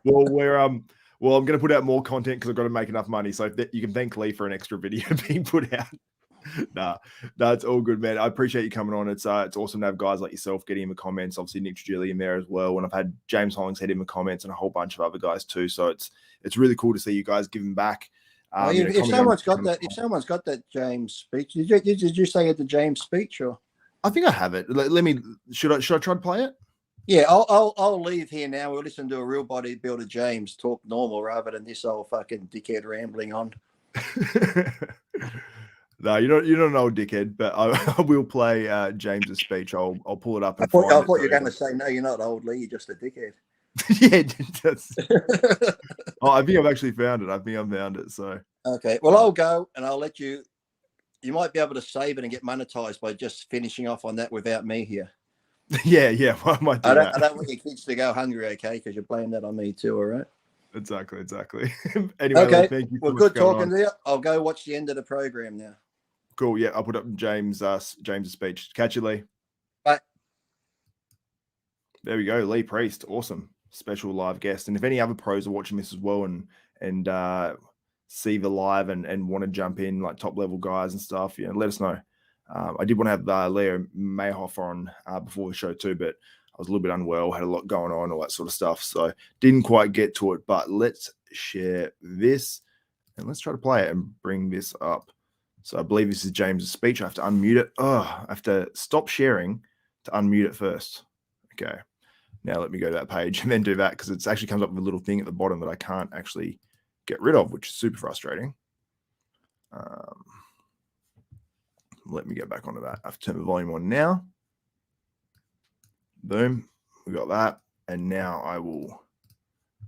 Well, I'm going to put out more content because I've got to make enough money. So you can thank Lee for an extra video being put out. Nah, it's all good, man. I appreciate you coming on. It's awesome to have guys like yourself getting in the comments. Obviously, Nick Trigilli in there as well. And I've had James Hollingshead in the comments and a whole bunch of other guys too. So it's really cool to see you guys giving back. If someone's got that James speech, did you say it the James speech or? I think I have it. Should I try to play it? Yeah, I'll leave here now. We'll listen to a real bodybuilder James talk normal rather than this old fucking dickhead rambling on. No, you're not an old dickhead, but I will play James's speech. I'll pull it up. I thought you were going to say, no, you're not old, Lee. You're just a dickhead. Yeah. I think I've actually found it. So okay, well, I'll go and I'll let you. You might be able to save it and get monetized by just finishing off on that without me here. Yeah. Well, I might do that. I don't want your kids to go hungry, okay? Because you're playing that on me too, all right? Exactly. Anyway, okay. Thank you. Well, good talking to you. I'll go watch the end of the program now. Cool. Yeah, I'll put up James's speech. Catch you, Lee. Bye. There we go, Lee Priest. Awesome, special live guest. And if any other pros are watching this as well and see the live and want to jump in, like top level guys and stuff, let us know. I did want to have Leo Mayhoff on before the show too, but I was a little bit unwell, had a lot going on, all that sort of stuff. So didn't quite get to it, but let's share this and let's try to play it and bring this up. So I believe this is James's speech. I have to unmute it. I have to stop sharing to unmute it first. Okay. Now let me go to that page and then do that because it actually comes up with a little thing at the bottom that I can't actually get rid of, which is super frustrating. Let me get back onto that. I've turned the volume on now. Boom. We got that. And now I will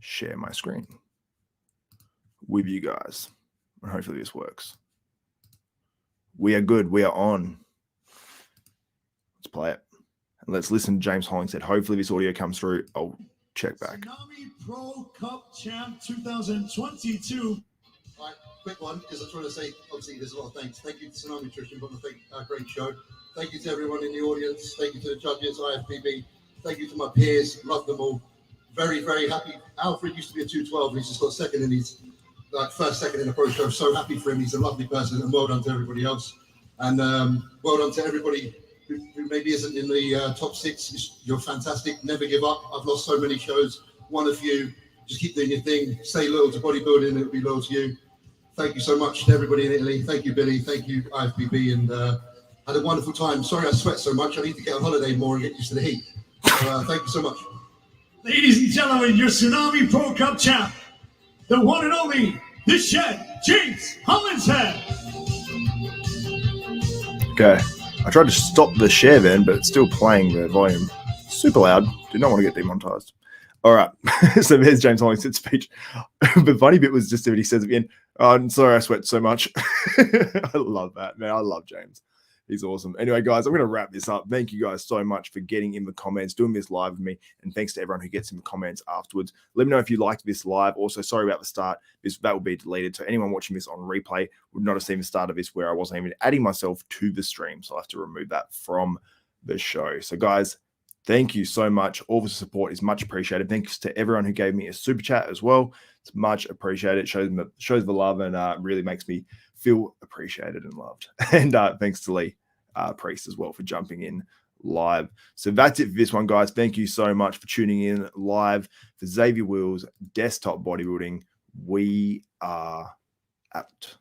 share my screen with you guys. And hopefully this works. We are good. We are on. Let's play it. And let's listen to James Hollingshead. Hopefully this audio comes through. I'll check back. Tsunami Pro Cup Champ 2022. All right, quick one, because I'm trying to say, obviously, there's a lot of thanks. Thank you to Tsunami Nutrition for a great show. Thank you to everyone in the audience. Thank you to the judges, IFBB. Thank you to my peers. Love them all. Very, very happy. Alfred used to be a 212. He's just got second in his second in the pro show. So happy for him. He's a lovely person, and well done to everybody else. And well done to everybody who maybe isn't in the top 6. You're fantastic. Never give up. I've lost so many shows. Won a few. Just keep doing your thing. Stay loyal to bodybuilding, and it'll be loyal to you. Thank you so much to everybody in Italy. Thank you, Billy. Thank you, IFBB, and had a wonderful time. Sorry I sweat so much. I need to get on holiday more and get used to the heat. So, thank you so much. Ladies and gentlemen, your Tsunami Pro Cup champ, the one and only, the Shed, James Hollingshead. Okay. I tried to stop the share then, but it's still playing the volume. Super loud. Do not want to get demonetized. All right. So there's James Hollingshead's speech. The funny bit was just that he says at the end, "Oh, I'm sorry I sweat so much." I love that, man. I love James. He's awesome. Anyway, guys, I'm going to wrap this up. Thank you guys so much for getting in the comments, doing this live with me. And thanks to everyone who gets in the comments afterwards. Let me know if you liked this live. Also, sorry about the start. That will be deleted. So anyone watching this on replay would not have seen the start of this where I wasn't even adding myself to the stream. So I'll have to remove that from the show. So guys, thank you so much. All the support is much appreciated. Thanks to everyone who gave me a super chat as well. It's much appreciated. It shows the love and really makes me feel appreciated and loved. And thanks to Lee Priest as well for jumping in live. So that's it for this one, guys. Thank you so much for tuning in live for Xavier Wills Desktop Bodybuilding. We are out.